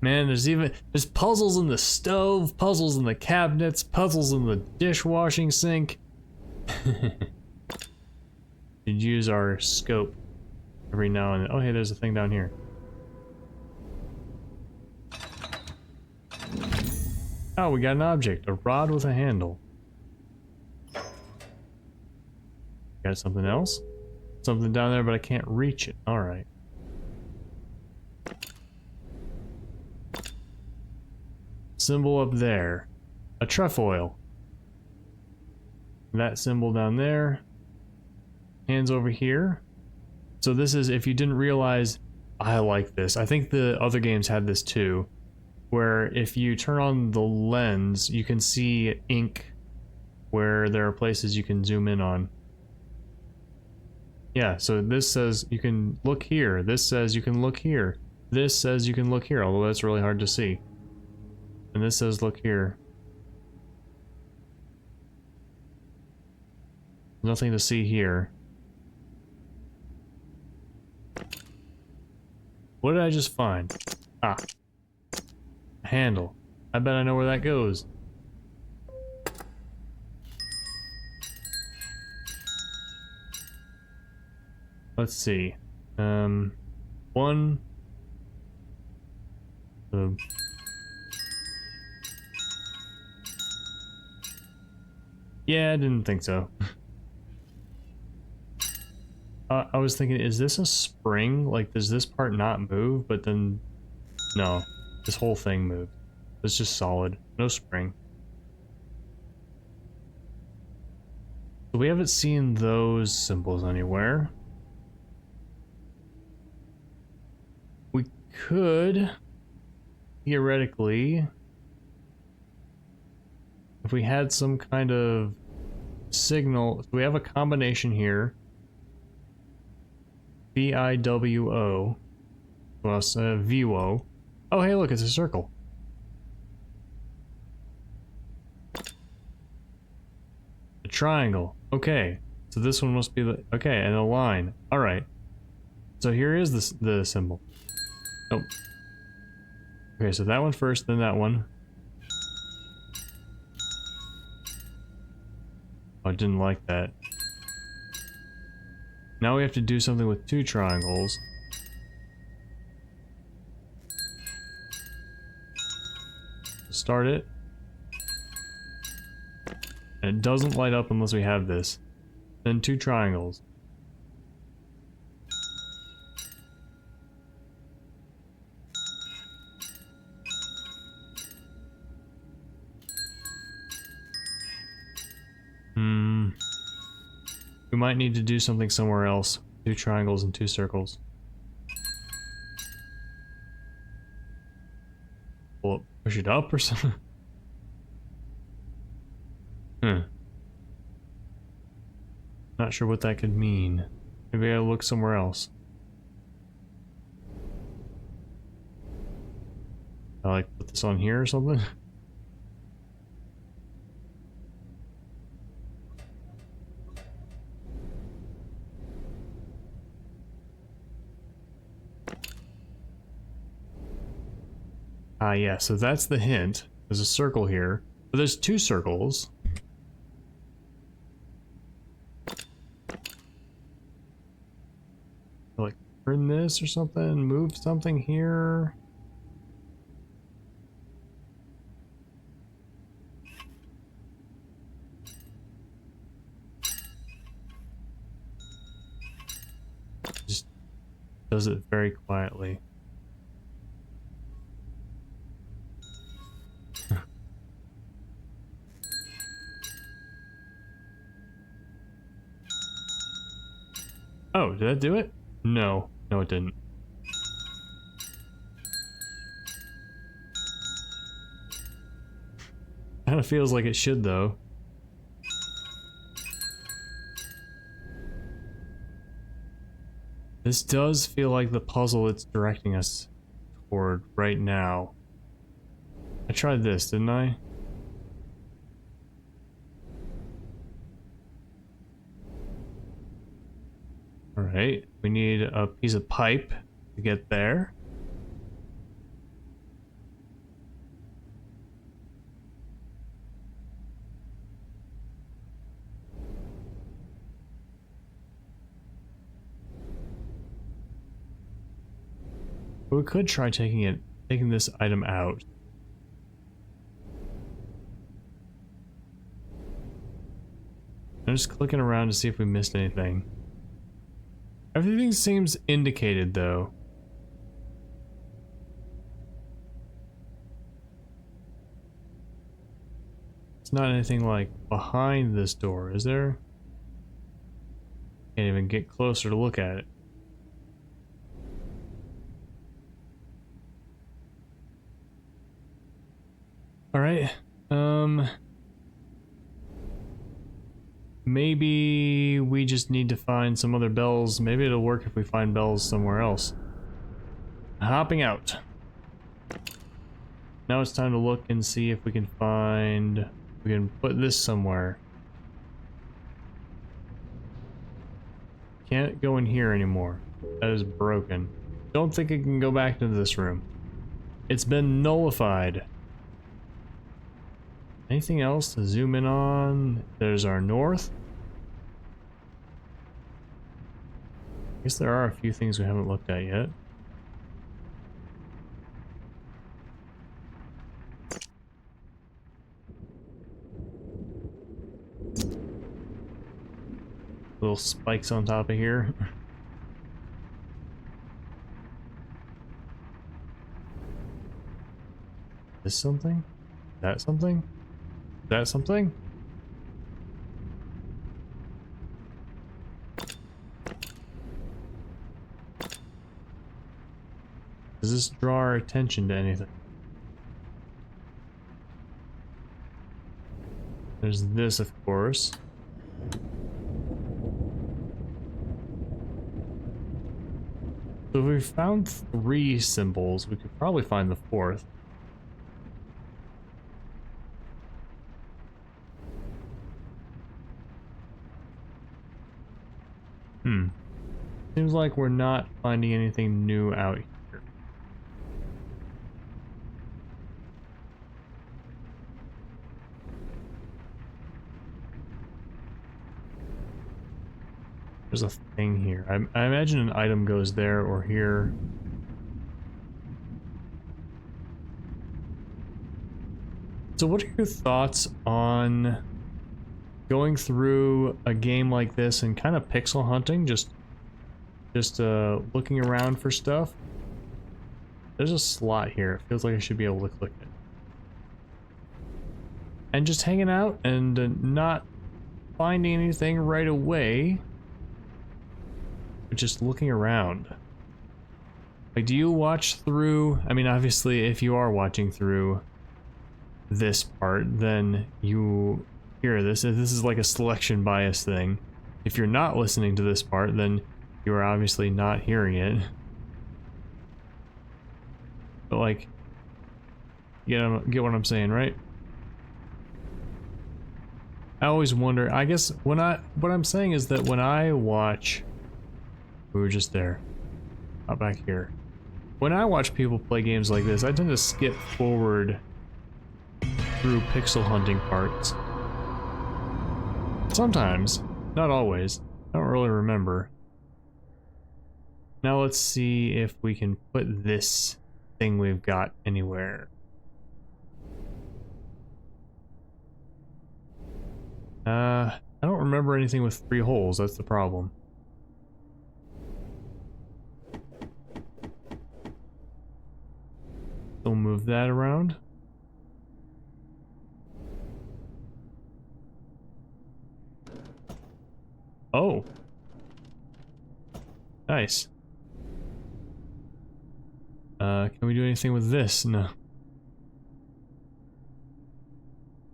Man, there's puzzles in the stove, puzzles in the cabinets, puzzles in the dishwashing sink. You'd use our scope every now and then. Oh, hey, there's a thing down here. Oh, we got an object. A rod with a handle. Got something else? Something down there, but I can't reach it. Alright. Symbol up there. A trefoil. That symbol down there. Hands over here. So this is, if you didn't realize, I like this. I think the other games had this too. Where if you turn on the lens, you can see ink where there are places you can zoom in on. Yeah, so this says you can look here. This says you can look here. This says you can look here, although that's really hard to see. And this says look here. Nothing to see here. What did I just find? Ah. A handle. I bet I know where that goes. Let's see. One. Yeah, I didn't think so. I was thinking, is this a spring? Like, does this part not move? But then, no. This whole thing moved. It's just solid. No spring. So we haven't seen those symbols anywhere. We could, theoretically, if we had some kind of signal, so we have a combination here. VIWO plus VWO. Oh, hey, look, it's a circle. A triangle. Okay, so this one must be the... Okay, and a line. Alright. So here is the symbol. Nope. Okay, so that one first, then that one. Oh, I didn't like that. Now we have to do something with 2 triangles. Start it. And it doesn't light up unless we have this. Then 2 triangles. We might need to do something somewhere else. 2 triangles and 2 circles. Well, push it up or something? Not sure what that could mean. Maybe I look somewhere else. I like put this on here or something? Ah, yeah, so that's the hint. There's a circle here. But there's 2 circles. Like, turn this or something? Move something here? does it very quietly. Oh, did that do it? No. No, it didn't. Kind of feels like it should, though. This does feel like the puzzle it's directing us toward right now. I tried this, didn't I? Alright, we need a piece of pipe to get there. But we could try taking this item out. I'm just clicking around to see if we missed anything. Everything seems indicated, though. It's not anything like behind this door, is there? Can't even get closer to look at it. Alright, maybe we just need to find some other bells. Maybe it'll work if we find bells somewhere else. Hopping out. Now it's time to look and see if we can find... We can put this somewhere. Can't go in here anymore. That is broken. Don't think it can go back into this room. It's been nullified. Anything else to zoom in on? There's our north. I guess there are a few things we haven't looked at yet. Little spikes on top of here. This something? That something? That something? Does this draw our attention to anything? There's this, of course. So if we found 3 symbols, we could probably find the 4th. Seems like we're not finding anything new out here. There's a thing here. I imagine an item goes there or here. So what are your thoughts on going through a game like this and kind of pixel hunting, just looking around for stuff? There's a slot here. It feels like I should be able to click it. And just hanging out and not finding anything right away, but just looking around. Like, do you watch through? I mean, obviously, if you are watching through this part, then you hear this. This is like a selection bias thing. If you're not listening to this part, then you are obviously not hearing it. But like, get what I'm saying, right? I always wonder, I guess what I'm saying is that when I watch, we were just there, not back here. When I watch people play games like this, I tend to skip forward through pixel hunting parts. Sometimes, not always. I don't really remember. Now let's see if we can put this thing we've got anywhere. I don't remember anything with 3 holes, that's the problem. still move that around. Oh. Nice. Can we do anything with this? No.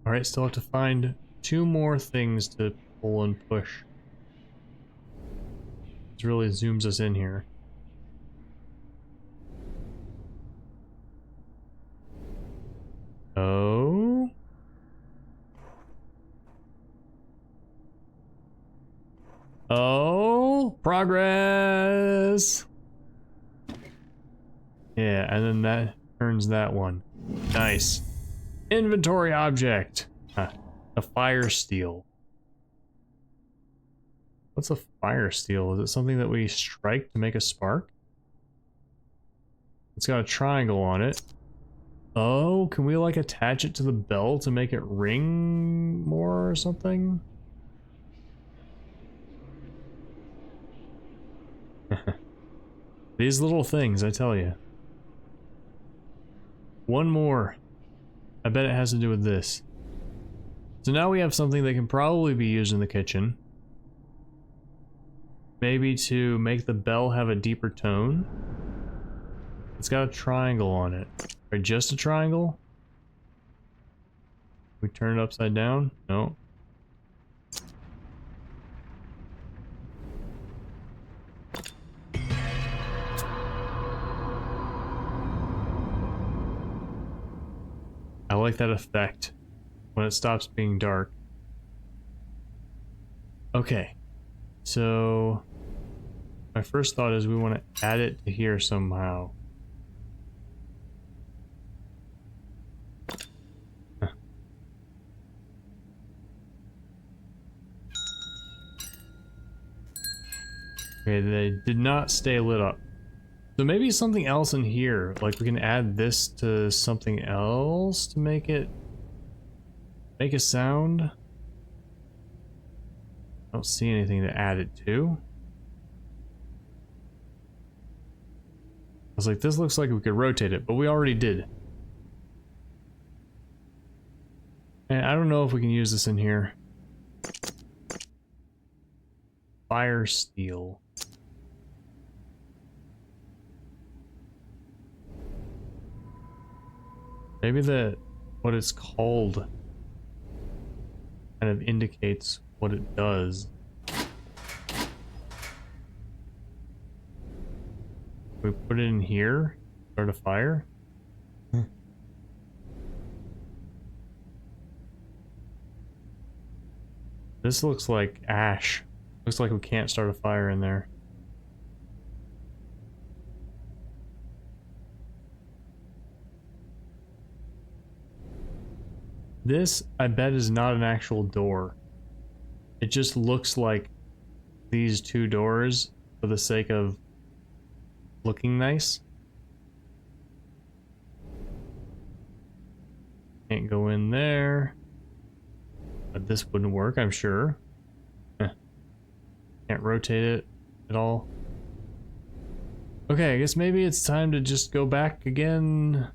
Alright, still have to find 2 more things to pull and push. This really zooms us in here. Oh. Oh, progress. Yeah, and then that turns that one. Nice. Inventory object. A fire steel. What's a fire steel? Is it something that we strike to make a spark? It's got a triangle on it. Oh, can we like attach it to the bell to make it ring more or something? These little things, I tell you. One more. I bet it has to do with this. So now we have something that can probably be used in the kitchen. Maybe to make the bell have a deeper tone. It's got a triangle on it. Or just a triangle? We turn it upside down? No. I like that effect when it stops being dark. Okay, so my first thought is we want to add it to here somehow. Okay, they did not stay lit up. So maybe something else in here, like we can add this to something else to make it make a sound. I don't see anything to add it to. I was like, this looks like we could rotate it, but we already did. And I don't know if we can use this in here. Fire steel. Maybe what it's called kind of indicates what it does. We put it in here, start a fire. This looks like ash. Looks like we can't start a fire in there. This, I bet, is not an actual door. It just looks like these 2 doors for the sake of looking nice. Can't go in there. But this wouldn't work, I'm sure. Can't rotate it at all. Okay, I guess maybe it's time to just go back again.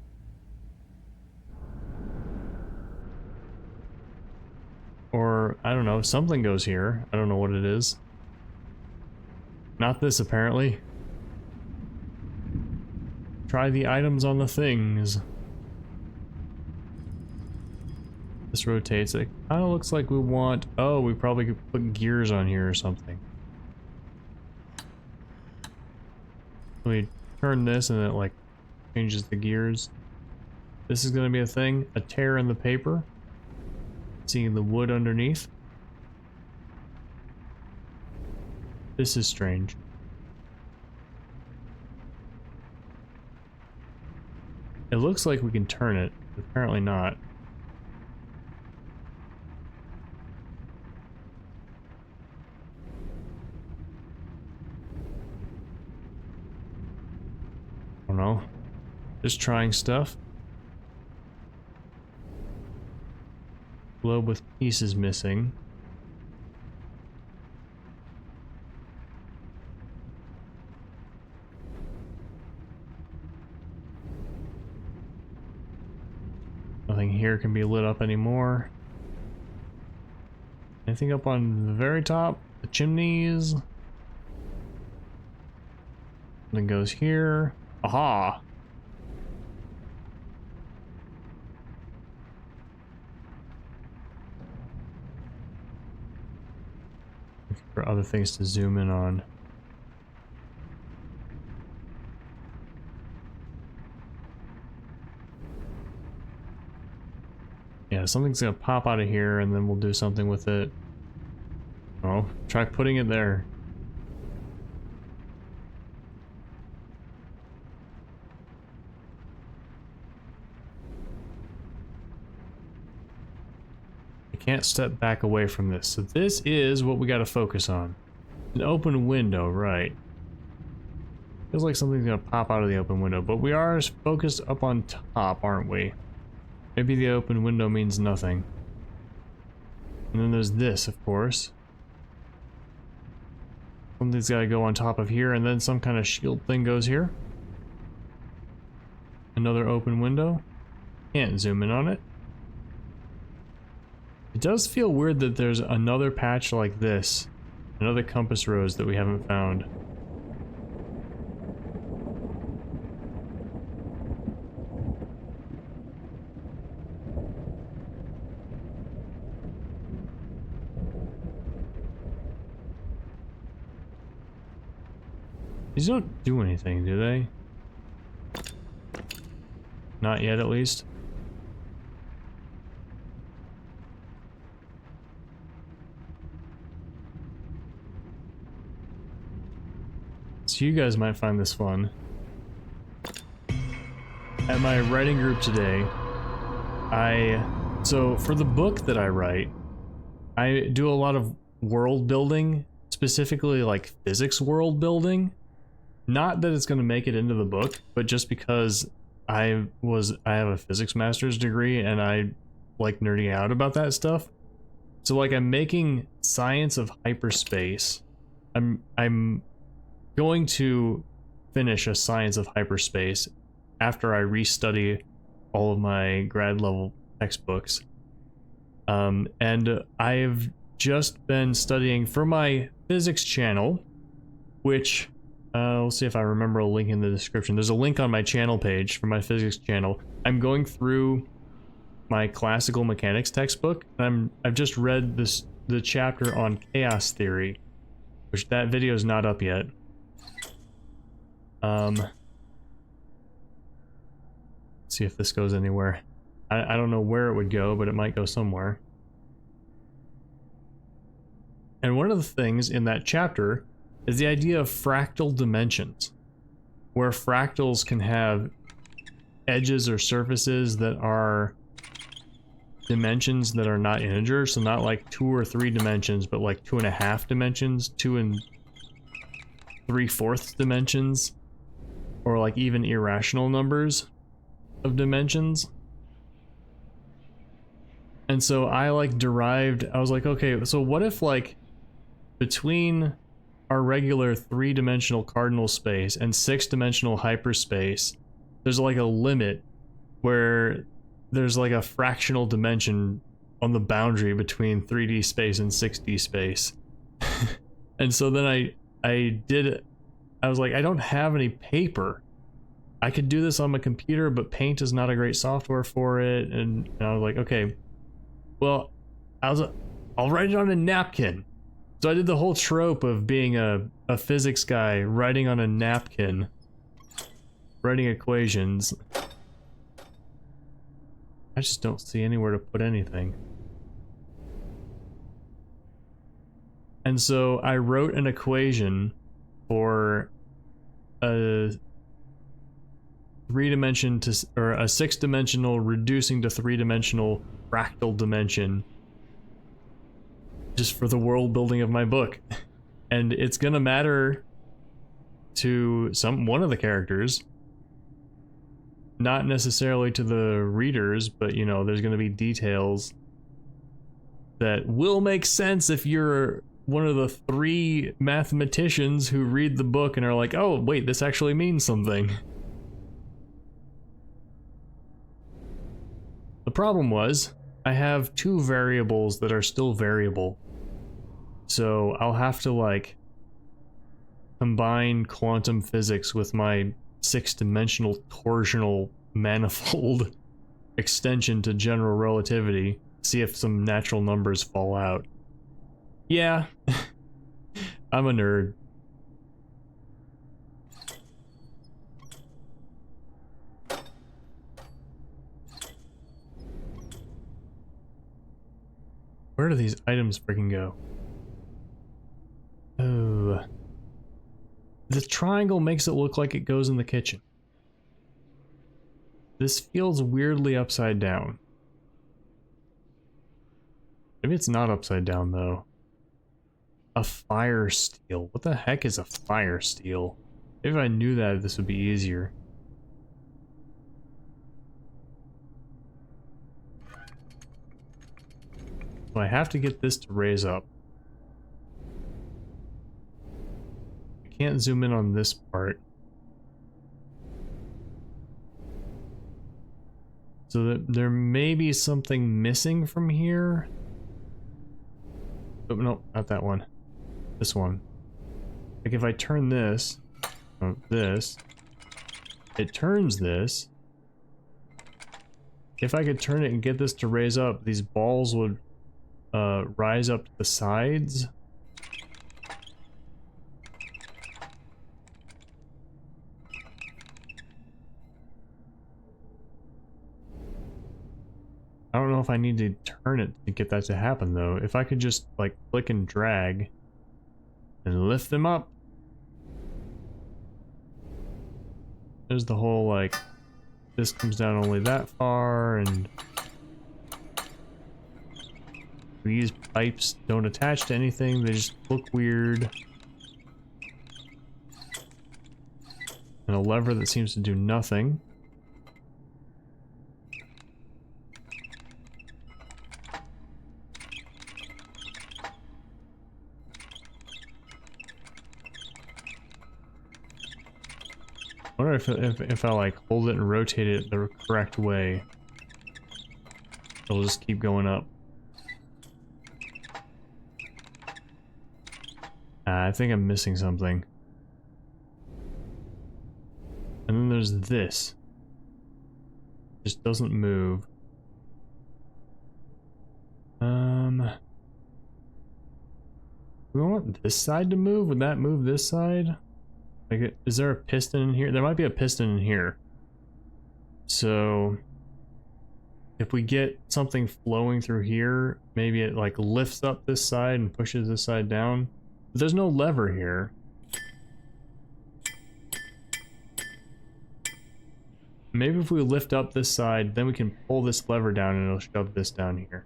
Or, I don't know, something goes here. I don't know what it is. Not this, apparently. Try the items on the things. This rotates. It kind of looks like we want... Oh, we probably could put gears on here or something. We turn this and it, like, changes the gears. This is going to be a thing. A tear in the paper. Seeing the wood underneath. This is strange. It looks like we can turn it, but apparently not. I don't know. Just trying stuff. Globe with pieces missing. here can be lit up anymore. Anything up on the very top? The chimneys? Then goes here. Aha! For other things to zoom in on. Yeah, something's gonna pop out of here and then we'll do something with it. Oh, try putting it there. I can't step back away from this. So this is what we gotta focus on. An open window, right. Feels like something's gonna pop out of the open window, but we are focused up on top, aren't we? Maybe the open window means nothing. And then there's this, of course. Something's gotta go on top of here, and then some kind of shield thing goes here. Another open window. Can't zoom in on it. It does feel weird that there's another patch like this. Another compass rose that we haven't found. These don't do anything, do they? Not yet, at least. So you guys might find this fun. At my writing group today, so for the book that I write, I do a lot of world building, specifically like physics world building. Not that it's going to make it into the book, but just because I have a physics master's degree and I like nerding out about that stuff. So like I'm making science of hyperspace. I'm going to finish a science of hyperspace after I restudy all of my grad level textbooks. And I've just been studying for my physics channel, which we'll see if I remember a link in the description. There's a link on my channel page for my physics channel. I'm going through my classical mechanics textbook, and I've just read the chapter on chaos theory, which that video is not up yet. See if this goes anywhere. I don't know where it would go, but it might go somewhere. And one of the things in that chapter is the idea of fractal dimensions, where fractals can have edges or surfaces that are dimensions that are not integers, so not like 2 or 3 dimensions, but like 2.5 dimensions, 2 3/4 dimensions, or like even irrational numbers of dimensions. And so I like derived, I was like, okay, so what if like between our regular 3-dimensional cardinal space and 6-dimensional hyperspace, there's like a limit where there's like a fractional dimension on the boundary between 3D space and 6D space. And so then I was like, I don't have any paper. I could do this on my computer, but Paint is not a great software for it. And I was like, okay, well, I'll write it on a napkin. So I did the whole trope of being a physics guy writing on a napkin, writing equations. I just don't see anywhere to put anything. And so I wrote an equation for a 6-dimensional reducing to 3-dimensional fractal dimension, just for the world building of my book. And it's gonna matter to one of the characters, not necessarily to the readers, but you know, there's gonna be details that will make sense if you're one of the 3 mathematicians who read the book and are like, oh wait, this actually means something. The problem was, I have two variables that are still variable. So I'll have to like combine quantum physics with my 6-dimensional torsional manifold extension to general relativity, see if some natural numbers fall out. Yeah, I'm a nerd. Where do these items freaking go? Oh. The triangle makes it look like it goes in the kitchen. This feels weirdly upside down. Maybe it's not upside down though. A fire steel. What the heck is a fire steel? Maybe if I knew that, this would be easier. So I have to get this to raise up. I can't zoom in on this part. So that there may be something missing from here. Oh, no, not that one. This one. Like if I turn this, it turns this. If I could turn it and get this to raise up, these balls would rise up to the sides. I don't know if I need to turn it to get that to happen though. If I could just like click and drag and lift them up. There's the whole like, this comes down only that far, and these pipes don't attach to anything, they just look weird. And a lever that seems to do nothing. I wonder if I like hold it and rotate it the correct way, it'll just keep going up. I think I'm missing something. And then there's this. Just doesn't move. We want this side to move? Would that move this side? Like, is there a piston in here? There might be a piston in here. So if we get something flowing through here, maybe it like lifts up this side and pushes this side down. But there's no lever here. Maybe if we lift up this side, then we can pull this lever down and it'll shove this down here.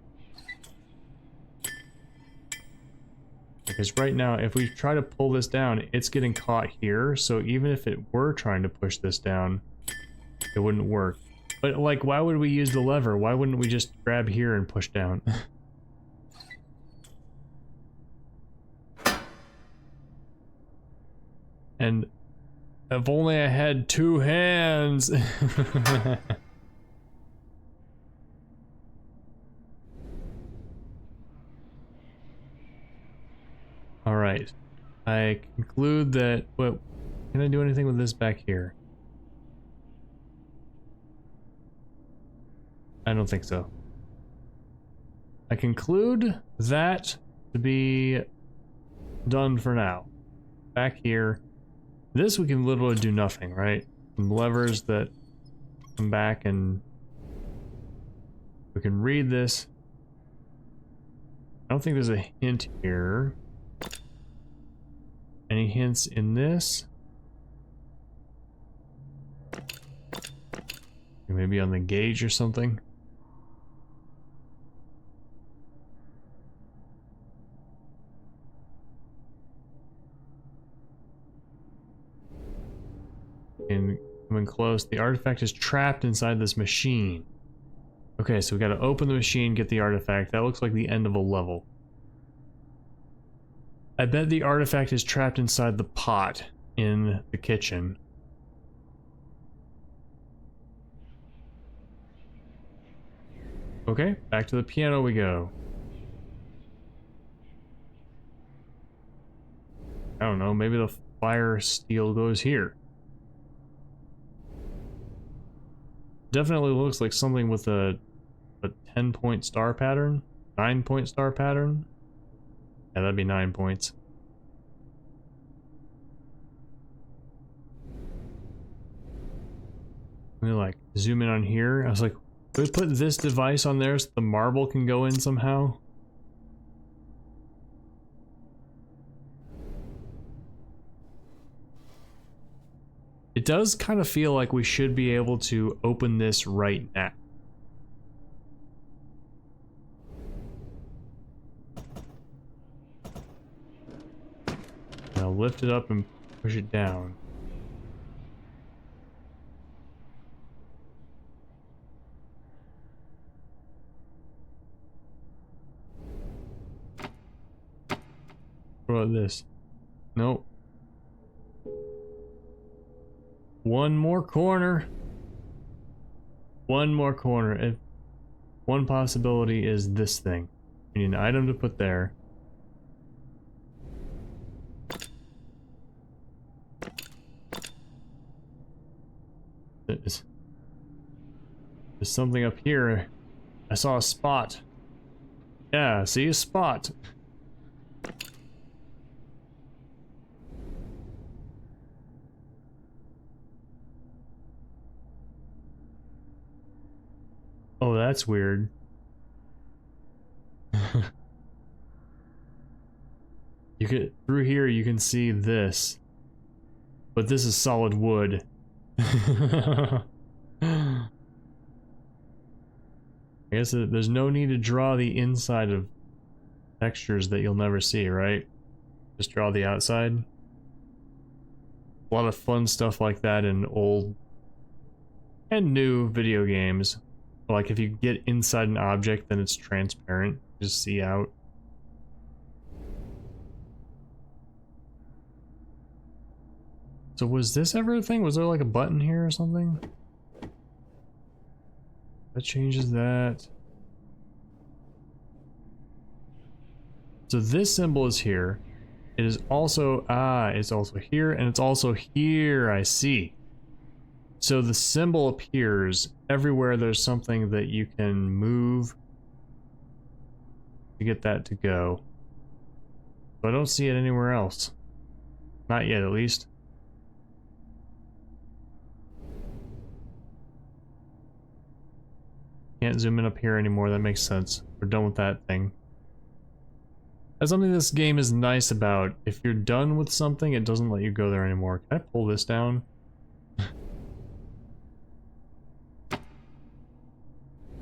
Because right now, if we try to pull this down, it's getting caught here, so even if it were trying to push this down, it wouldn't work. But like, why would we use the lever? Why wouldn't we just grab here and push down? And if only I had 2 hands! Alright, I conclude that, what, can I do anything with this back here? I don't think so. I conclude that to be done for now. Back here, this we can literally do nothing, right? Some levers that come back and we can read this. I don't think there's a hint here. Any hints in this? Maybe on the gauge or something? And coming close, the artifact is trapped inside this machine. Okay, so we gotta open the machine, get the artifact. That looks like the end of a level. I bet the artifact is trapped inside the pot in the kitchen. Okay, back to the piano we go. I don't know, maybe the fire steel goes here. Definitely looks like something with a 10-point star pattern, 9-point star pattern. Yeah, that'd be 9 points. Let me like zoom in on here. I was like, can we put this device on there so the marble can go in somehow? It does kind of feel like we should be able to open this right now. Now lift it up and push it down. What about this? Nope. One more corner. One more corner. If one possibility is this thing. We need an item to put there. There's something up here. I saw a spot. Yeah, see a spot. Oh, that's weird. You could through here you can see this. But this is solid wood. I guess there's no need to draw the inside of textures that you'll never see, right? Just draw the outside. A lot of fun stuff like that in old and new video games. Like if you get inside an object, then it's transparent. Just see out. So was this ever a thing? Was there like a button here or something? That changes that. So this symbol is here. It is also, it's also here, and it's also here, I see. So the symbol appears everywhere there's something that you can move to get that to go. But I don't see it anywhere else. Not yet, at least. Can't zoom in up here anymore, that makes sense. We're done with that thing. That's something this game is nice about. If you're done with something, it doesn't let you go there anymore. Can I pull this down?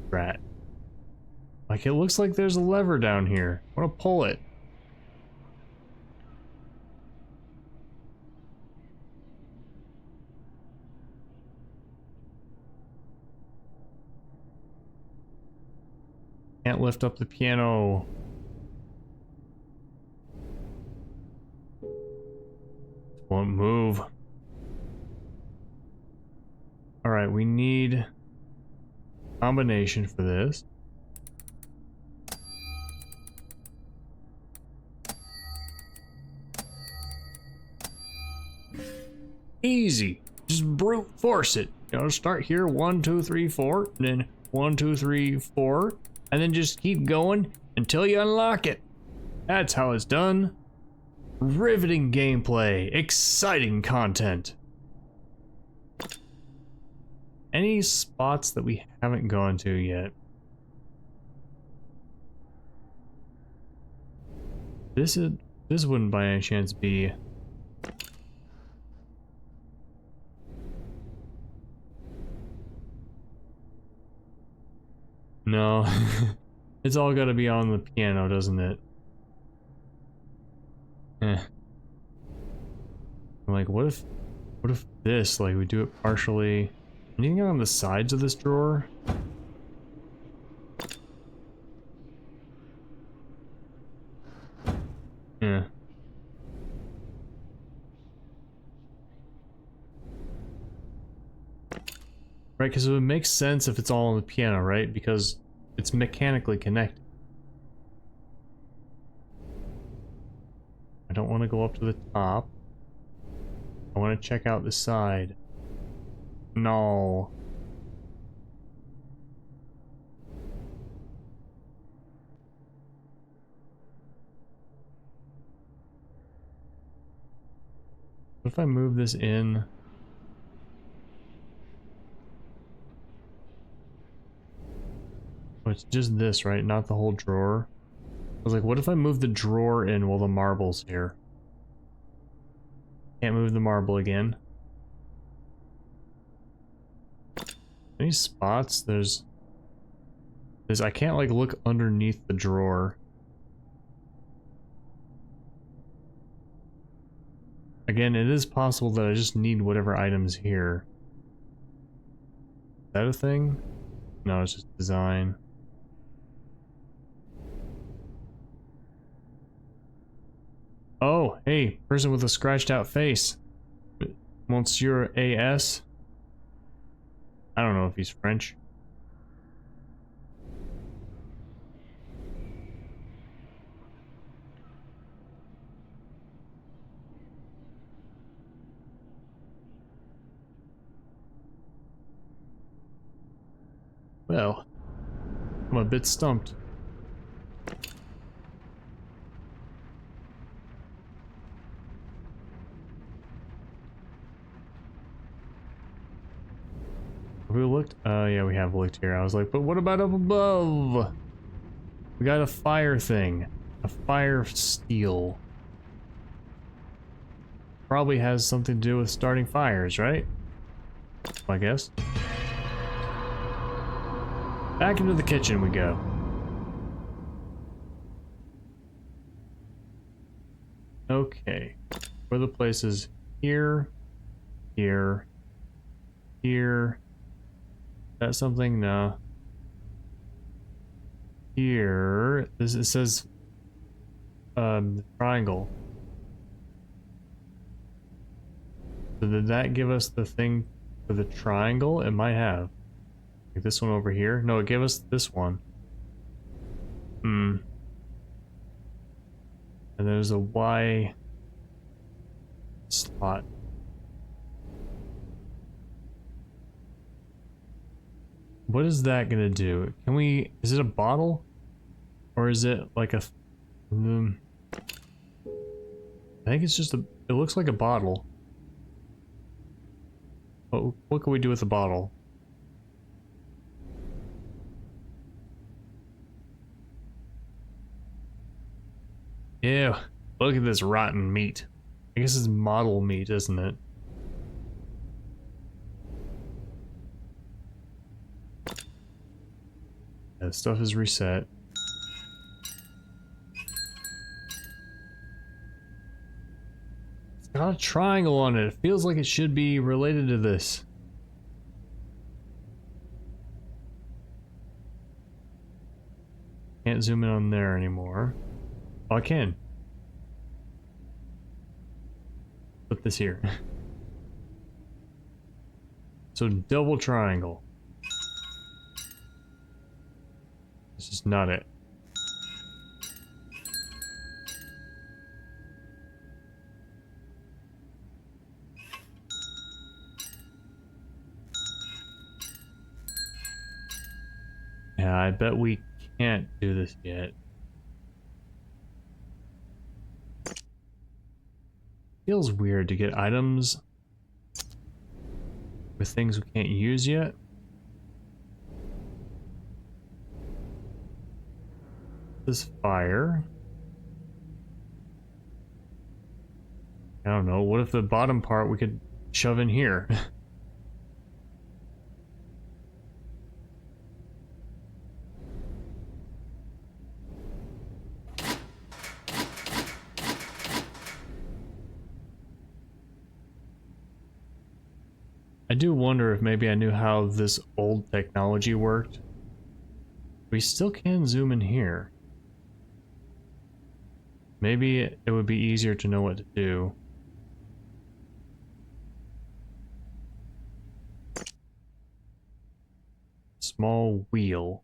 Rat. Like, it looks like there's a lever down here. I want to pull it. Can't lift up the piano. Won't move. Alright, we need combination for this. Easy. Just brute force it. You know, start here, 1, 2, 3, 4, and then 1, 2, 3, 4, and then just keep going until you unlock it. That's how it's done. Riveting gameplay, exciting content. Any spots that we haven't gone to yet? This wouldn't by any chance be... No. It's all gotta be on the piano, doesn't it? Eh. I'm like, what if this, like, we do it partially... Anything on the sides of this drawer? Yeah. Right, because it would make sense if it's all on the piano, right? Because it's mechanically connected. I don't want to go up to the top. I want to check out the side. No. What if I move this in? Oh, it's just this, right? Not the whole drawer. I was like, what if I move the drawer in while the marble's here? Can't move the marble again. Any spots? There's I can't like look underneath the drawer. Again, it is possible that I just need whatever items here. Is that a thing? No, it's just design. Oh, hey, person with a scratched out face. Monsieur AS? I don't know if he's French. Well, I'm a bit stumped. Have we looked? Yeah, we have looked here. I was like, but what about up above? We got a fire thing. A fire steel. Probably has something to do with starting fires, right? I guess. Back into the kitchen we go. Okay. Where are the places? Here. Here. Here. Is that something? No. Here. It says triangle. So did that give us the thing for the triangle? It might have. Like this one over here? No, it gave us this one. Hmm. And there's a Y slot. What is that gonna do? Can we, is it a bottle? Or is it like a, I think it's just a, it looks like a bottle. What can we do with the bottle? Ew, look at this rotten meat. I guess it's model meat, isn't it? That stuff is reset. It's got a triangle on it. It feels like it should be related to this. Can't zoom in on there anymore. Oh, I can. Put this here. So double triangle. This is not it. Yeah, I bet we can't do this yet. Feels weird to get items with things we can't use yet. This fire. I don't know. What if the bottom part we could shove in here? I do wonder if maybe I knew how this old technology worked. We still can zoom in here. Maybe it would be easier to know what to do. Small wheel.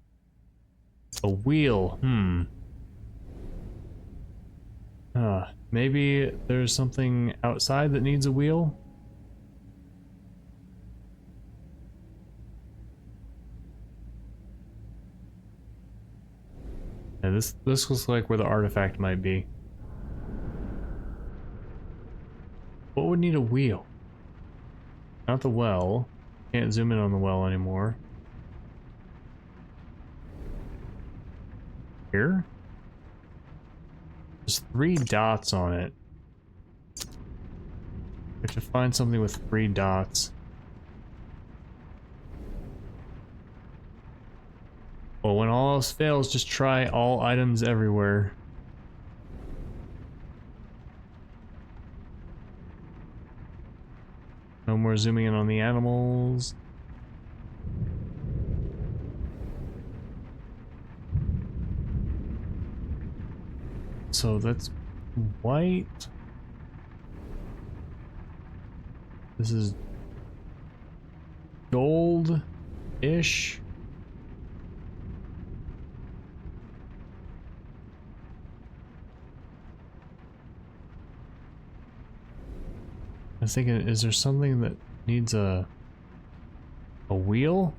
A wheel, maybe there's something outside that needs a wheel? Yeah, this looks like where the artifact might be. What would need a wheel? Not the well. Can't zoom in on the well anymore. Here? There's 3 dots on it. We have to find something with 3 dots. Well, when all else fails, just try all items everywhere. No more zooming in on the animals. So that's white. This is gold-ish. I was thinking, is there something that needs a wheel?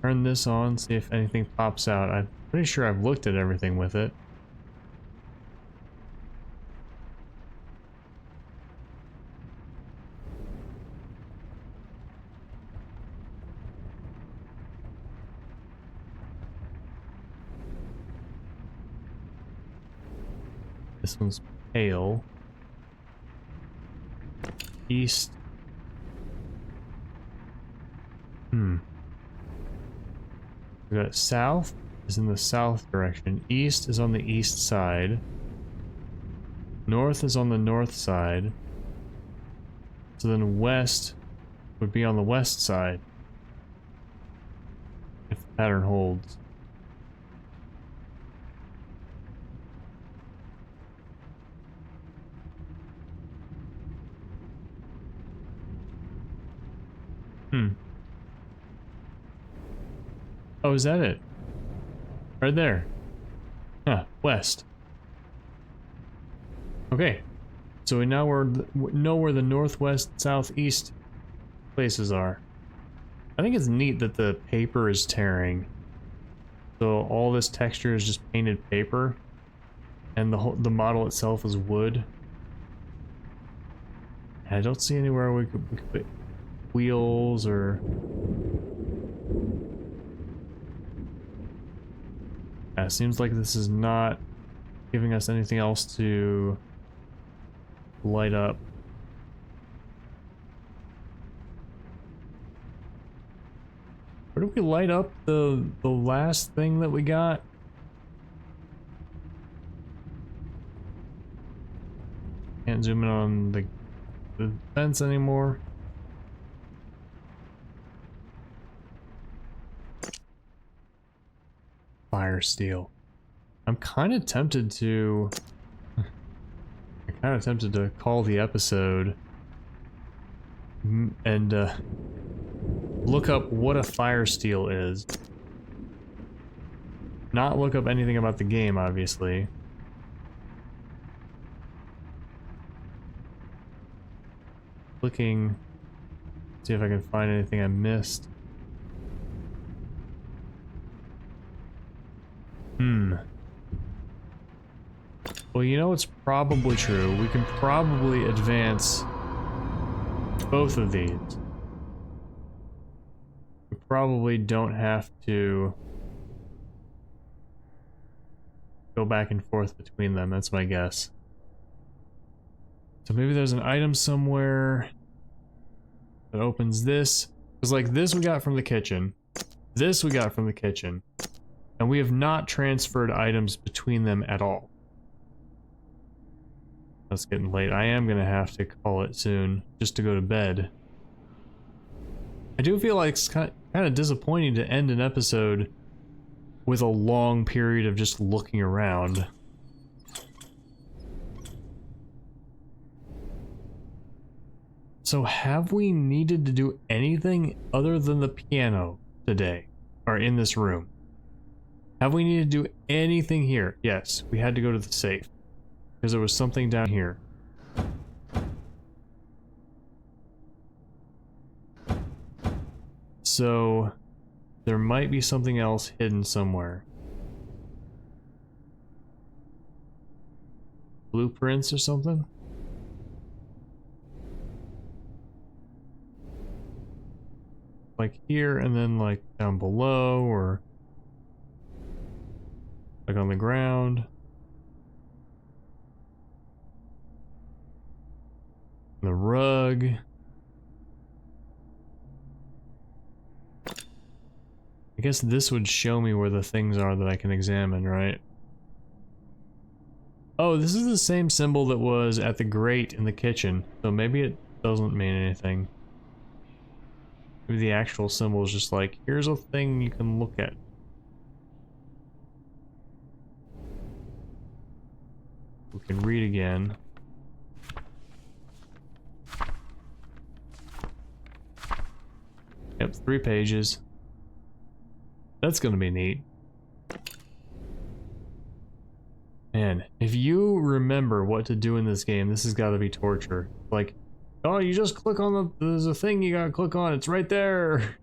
Turn this on, see if anything pops out. I'm pretty sure I've looked at everything with it. This one's pale. East. We got south is in the south direction. East is on the east side. North is on the north side. So then west would be on the west side. If the pattern holds. Oh, is that it? Right there. Huh, west. Okay. So we now know where the northwest, southeast places are. I think it's neat that the paper is tearing. So all this texture is just painted paper. And the model itself is wood. I don't see anywhere we could put wheels or... Yeah, it seems like this is not giving us anything else to light up. Where did we light up the last thing that we got? Can't zoom in on the fence anymore. Fire steel. I'm kind of tempted to call the episode and look up what a fire steel is. Not look up anything about the game, obviously. Looking, see if I can find anything I missed. Well, you know, it's probably true. We can probably advance both of these. We probably don't have to go back and forth between them, that's my guess. So maybe there's an item somewhere that opens this. Because like this we got from the kitchen. This we got from the kitchen. And we have not transferred items between them at all. It's getting late. I am gonna have to call it soon, just to go to bed. I do feel like it's kind of disappointing to end an episode with a long period of just looking around. So have we needed to do anything other than the piano today? Or in this room? Have we needed to do anything here? Yes, we had to go to the safe. Because there was something down here. So there might be something else hidden somewhere. Blueprints or something? Like here and then like down below or like on the ground. The rug. I guess this would show me where the things are that I can examine, right? Oh, this is the same symbol that was at the grate in the kitchen, so maybe it doesn't mean anything. Maybe the actual symbol is just like, here's a thing you can look at. We can read again. Yep, 3 pages. That's gonna be neat. Man, if you remember what to do in this game, this has got to be torture. Like, oh, you just click on the... There's a thing you gotta click on, it's right there!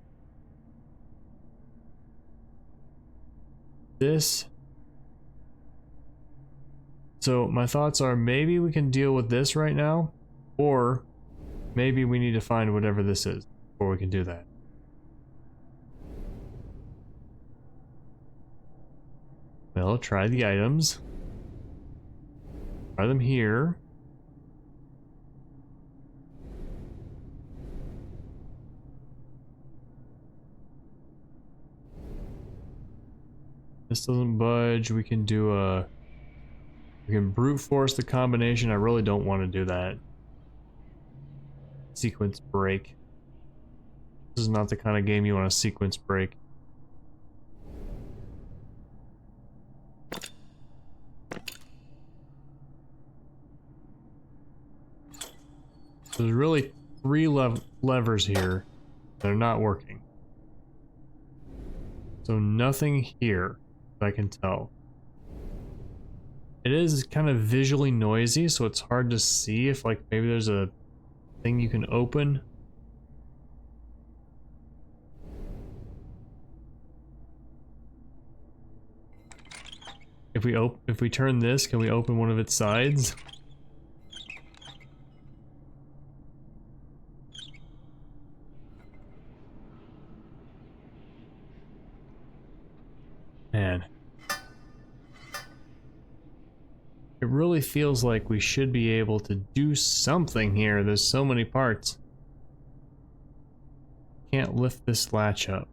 This... So, my thoughts are maybe we can deal with this right now, or maybe we need to find whatever this is before we can do that. Well, try the items. Try them here. This doesn't budge. We can do a... We can brute force the combination. I really don't want to do that. Sequence break. This is not the kind of game you want to sequence break. There's really 3 levers here that are not working. So nothing here that I can tell. It is kind of visually noisy, so it's hard to see if like maybe there's a thing you can open. If we turn this, can we open one of its sides? Man. It really feels like we should be able to do something here. There's so many parts. Can't lift this latch up.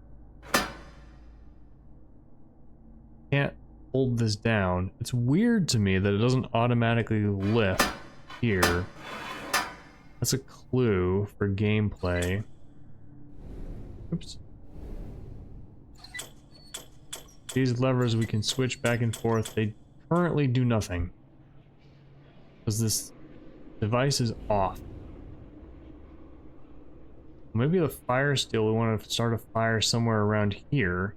Can't hold this down. It's weird to me that it doesn't automatically lift here. That's a clue for gameplay. Oops. These levers we can switch back and forth. They currently do nothing. Because this device is off. Maybe the fire steel, we want to start a fire somewhere around here.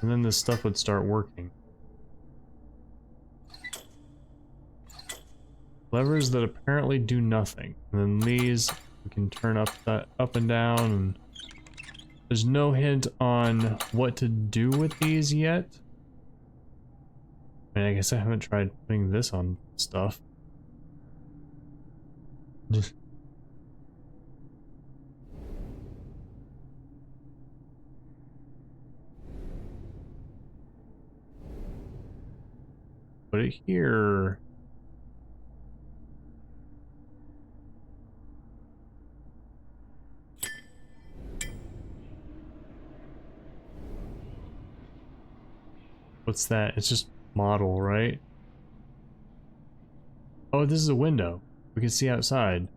And then this stuff would start working. Levers that apparently do nothing. And then these we can turn up and down, and there's no hint on what to do with these yet. I mean, I guess I haven't tried putting this on stuff. Put it here. What's that? It's just model, right? Oh, this is a window. We can see outside.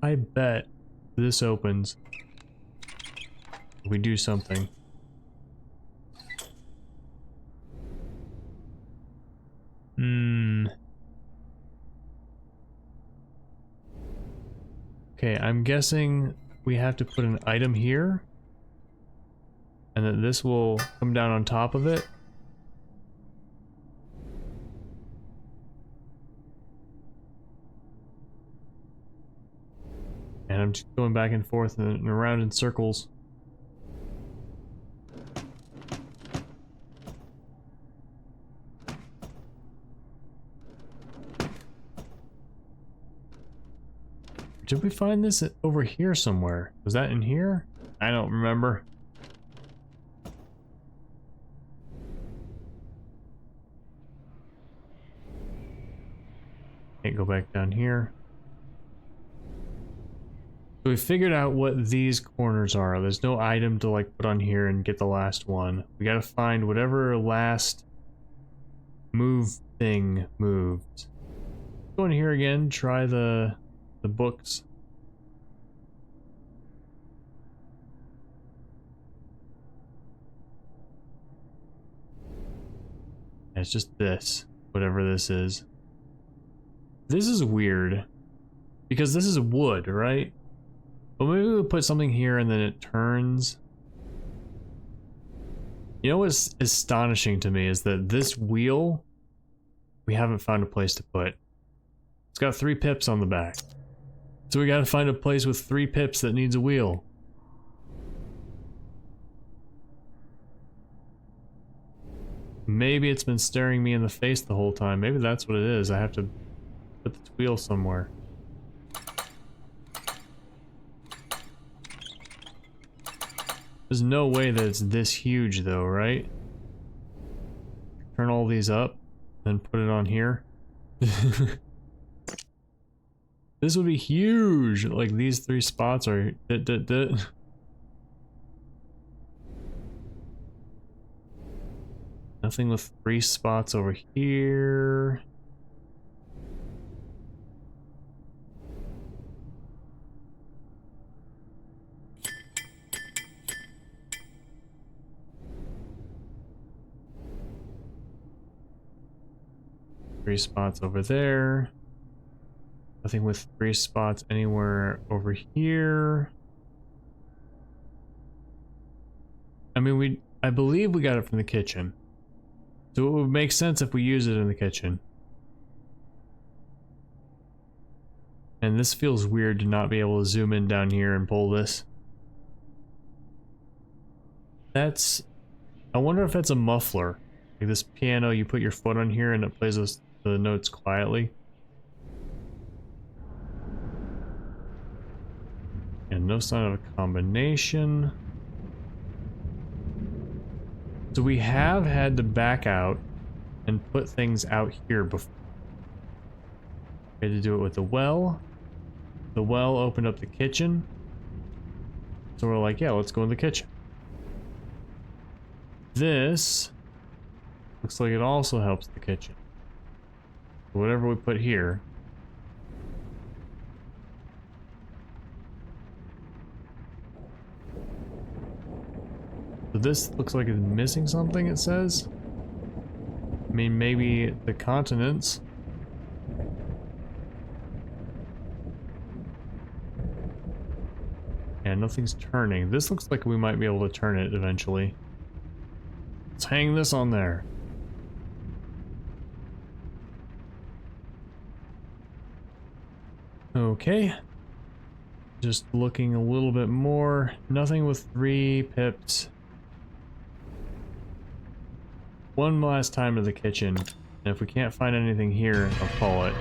I bet this opens. if we do something. Okay, I'm guessing we have to put an item here. And then this will come down on top of it. And I'm just going back and forth and around in circles. Did we find this over here somewhere? Was that in here? I don't remember. Can't go back down here. So we figured out what these corners are. There's no item to like put on here and get the last one. We gotta find whatever last move thing moved. Go in here again, try the books. It's just this, whatever this is. This is weird, because this is wood, right? But maybe we'll put something here and then it turns. You know what's astonishing to me is that this wheel, we haven't found a place to put. It's got 3 pips on the back. So we gotta find a place with 3 pips that needs a wheel. Maybe it's been staring me in the face the whole time. Maybe that's what it is. I have to put the wheel somewhere. There's no way that it's this huge though, right? Turn all these up, then put it on here. This would be huge. Like these 3 spots are Nothing with 3 spots over here. Three spots over there. Nothing with 3 spots anywhere over here. I mean, I believe we got it from the kitchen. So it would make sense if we use it in the kitchen. And this feels weird to not be able to zoom in down here and pull this. That's... I wonder if that's a muffler. Like this piano, you put your foot on here and it plays the notes quietly. And no sign of a combination. So we have had to back out and put things out here before. We had to do it with the well. The well opened up the kitchen. So we're like, yeah, let's go in the kitchen. This looks like it also helps the kitchen. Whatever we put here. So this looks like it's missing something, it says. I mean, maybe the continents. Yeah, nothing's turning. This looks like we might be able to turn it eventually. Let's hang this on there. Okay. Just looking a little bit more. Nothing with 3 pips. One last time to the kitchen, and if we can't find anything here, I'll call it.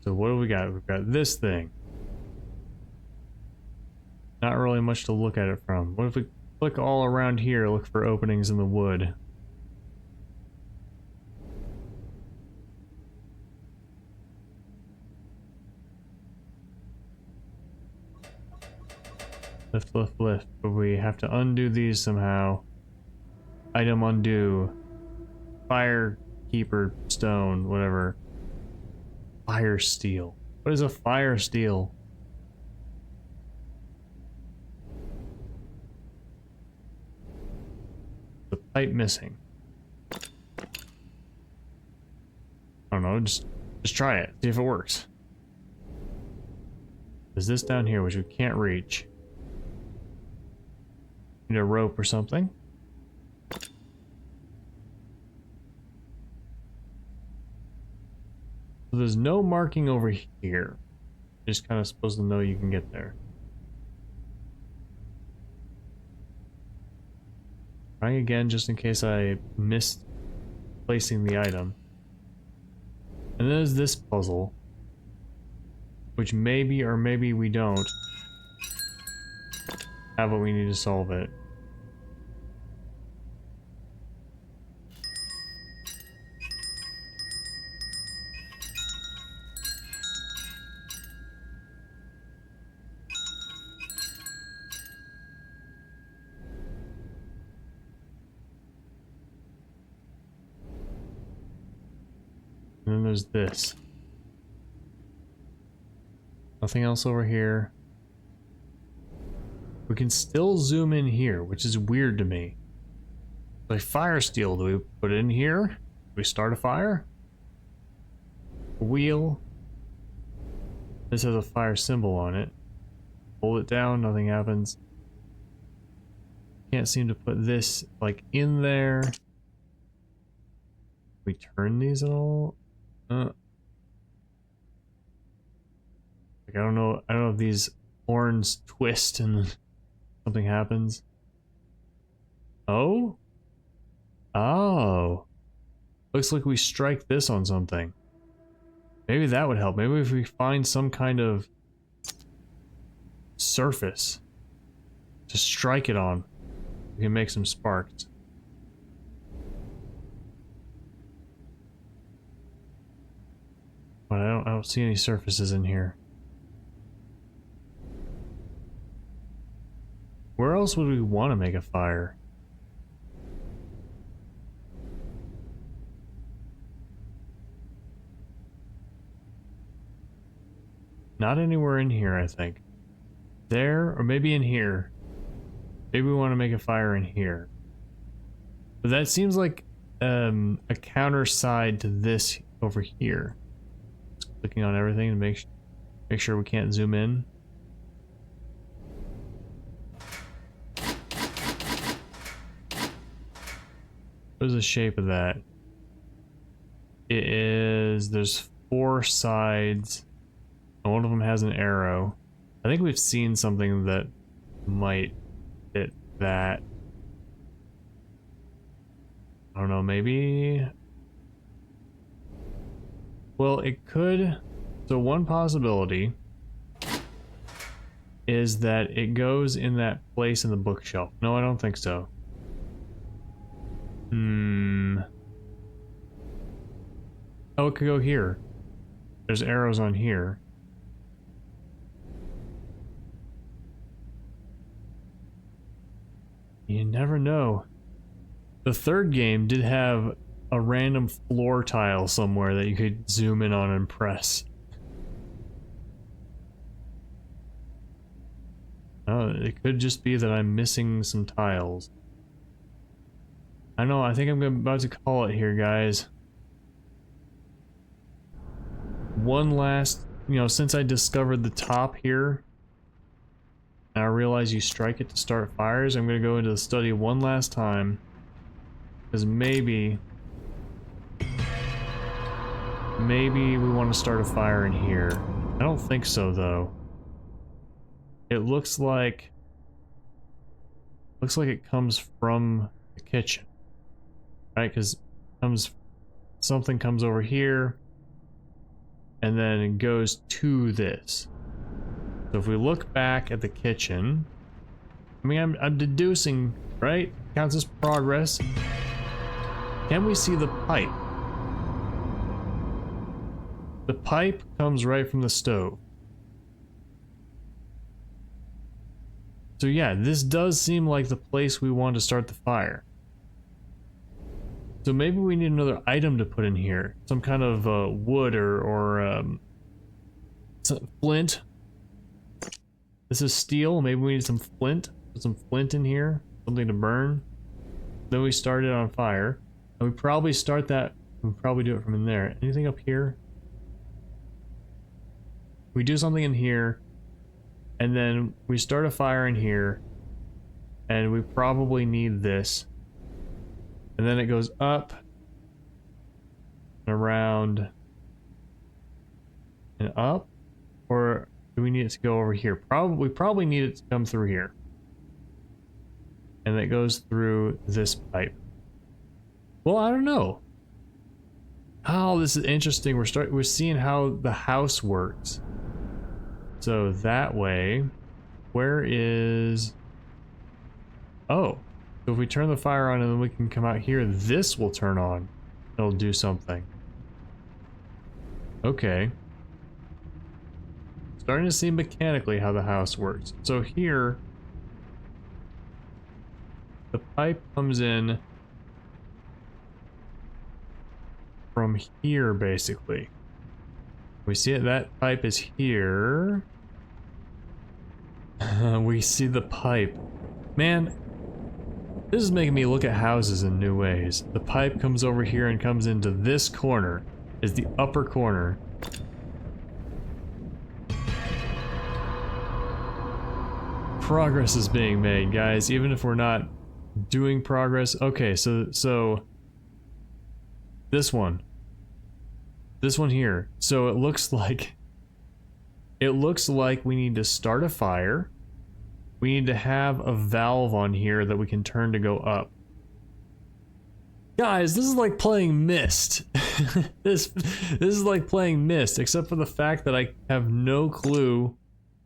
So what do we got? We've got this thing. Not really much to look at it from. What if we click all around here, look for openings in the wood? Lift, lift, lift. But we have to undo these somehow. Item undo. Fire keeper stone, whatever. fire steel. What is a fire steel? The pipe missing. I don't know, just try it. See if it works. There's this down here, which we can't reach. Need a rope or something. So there's no marking over here. You're just kind of supposed to know you can get there. Trying again just in case I missed placing the item. And then there's this puzzle, which maybe or maybe we don't have what we need to solve it. And then there's this. Nothing else over here. We can still zoom in here, which is weird to me. Like fire steel, do we put it in here? Do we start a fire? A wheel. This has a fire symbol on it. Hold it down, nothing happens. Can't seem to put this like in there. We turn these at all? Like I don't know if these horns twist and something happens. Oh? Oh. Looks like we strike this on something. Maybe that would help. Maybe if we find some kind of surface to strike it on, we can make some sparks. But I don't see any surfaces in here. Where else would we want to make a fire? Not anywhere in here, I think. There, or maybe in here. Maybe we want to make a fire in here. But that seems like a counter side to this over here. Just clicking on everything to make sure we can't zoom in. What is the shape of that? It is, there's 4 sides, and one of them has an arrow. I think we've seen something that might fit that. I don't know, maybe? Well, it could. So one possibility is that it goes in that place in the bookshelf. No, I don't think so. Oh, it could go here. There's arrows on here. You never know. The third game did have a random floor tile somewhere that you could zoom in on and press. Oh, it could just be that I'm missing some tiles. I know, I think I'm about to call it here, guys. One last, since I discovered the top here, and I realize you strike it to start fires, I'm going to go into the study one last time. Because maybe we want to start a fire in here. I don't think so, though. It looks like it comes from the kitchen. Right, because something comes over here, and then it goes to this. So if we look back at the kitchen, I mean, I'm deducing, right? Counts as progress. Can we see the pipe? The pipe comes right from the stove. So yeah, this does seem like the place we want to start the fire. So maybe we need another item to put in here. Some kind of wood or flint. This is steel. Maybe we need some flint. Put some flint in here. Something to burn. Then we start it on fire. And we probably start that. We probably do it from in there. Anything up here? We do something in here. And then we start a fire in here. And we probably need this. And then it goes up and around and up, or do we need it to go over here? We probably need it to come through here, and it goes through this pipe. Well, I don't know. Oh, this is interesting. We're seeing how the house works. So that way, where is? Oh. So if we turn the fire on and then we can come out here, this will turn on. It'll do something. Okay. Starting to see mechanically how the house works. So here, the pipe comes in from here, basically. We see it, that pipe is here. We see the pipe. Man, this is making me look at houses in new ways. The pipe comes over here and comes into this corner, is the upper corner. Progress is being made, guys, even if we're not doing progress. Okay, so this one here. So it looks like we need to start a fire. We need to have a valve on here that we can turn to go up. Guys, this is like playing Myst. This is like playing Myst, except for the fact that I have no clue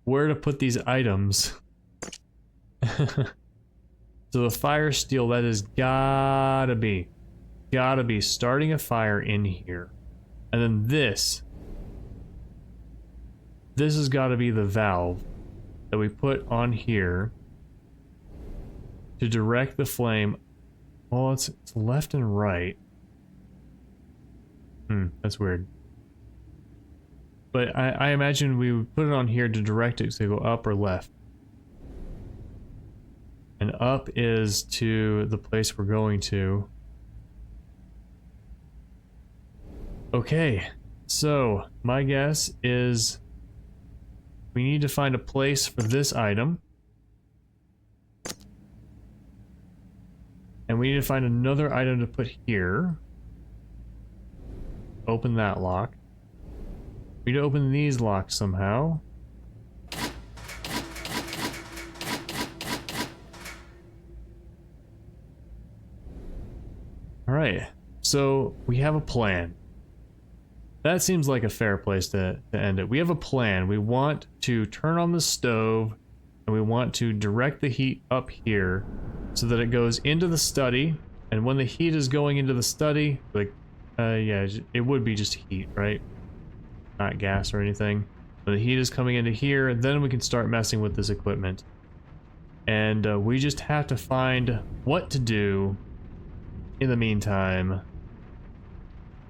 where to put these items. So the fire steel, that is gotta be starting a fire in here. And then this has gotta be the valve that we put on here to direct the flame. Well, it's left and right. That's weird. But I imagine we would put it on here to direct it to go up or left. And up is to the place we're going to. Okay, so my guess is we need to find a place for this item. And we need to find another item to put here. Open that lock. We need to open these locks somehow. Alright, so we have a plan. That seems like a fair place to end it. We have a plan. We want to turn on the stove, and we want to direct the heat up here so that it goes into the study. And when the heat is going into the study, like, yeah, it would be just heat, right? Not gas or anything. When the heat is coming into here, then we can start messing with this equipment. And we just have to find what to do in the meantime,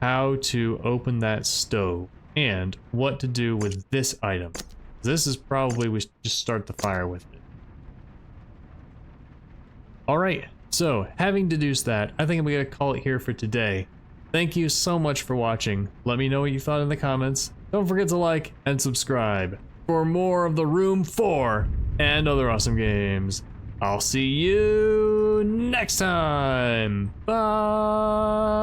how to open that stove, and what to do with this item. This is probably, we should just start the fire with it. Alright, so having deduced that, I think I'm gonna call it here for today. Thank you so much for watching. Let me know what you thought in the comments. Don't forget to like and subscribe for more of the Room 4 and other awesome games. I'll see you next time. Bye.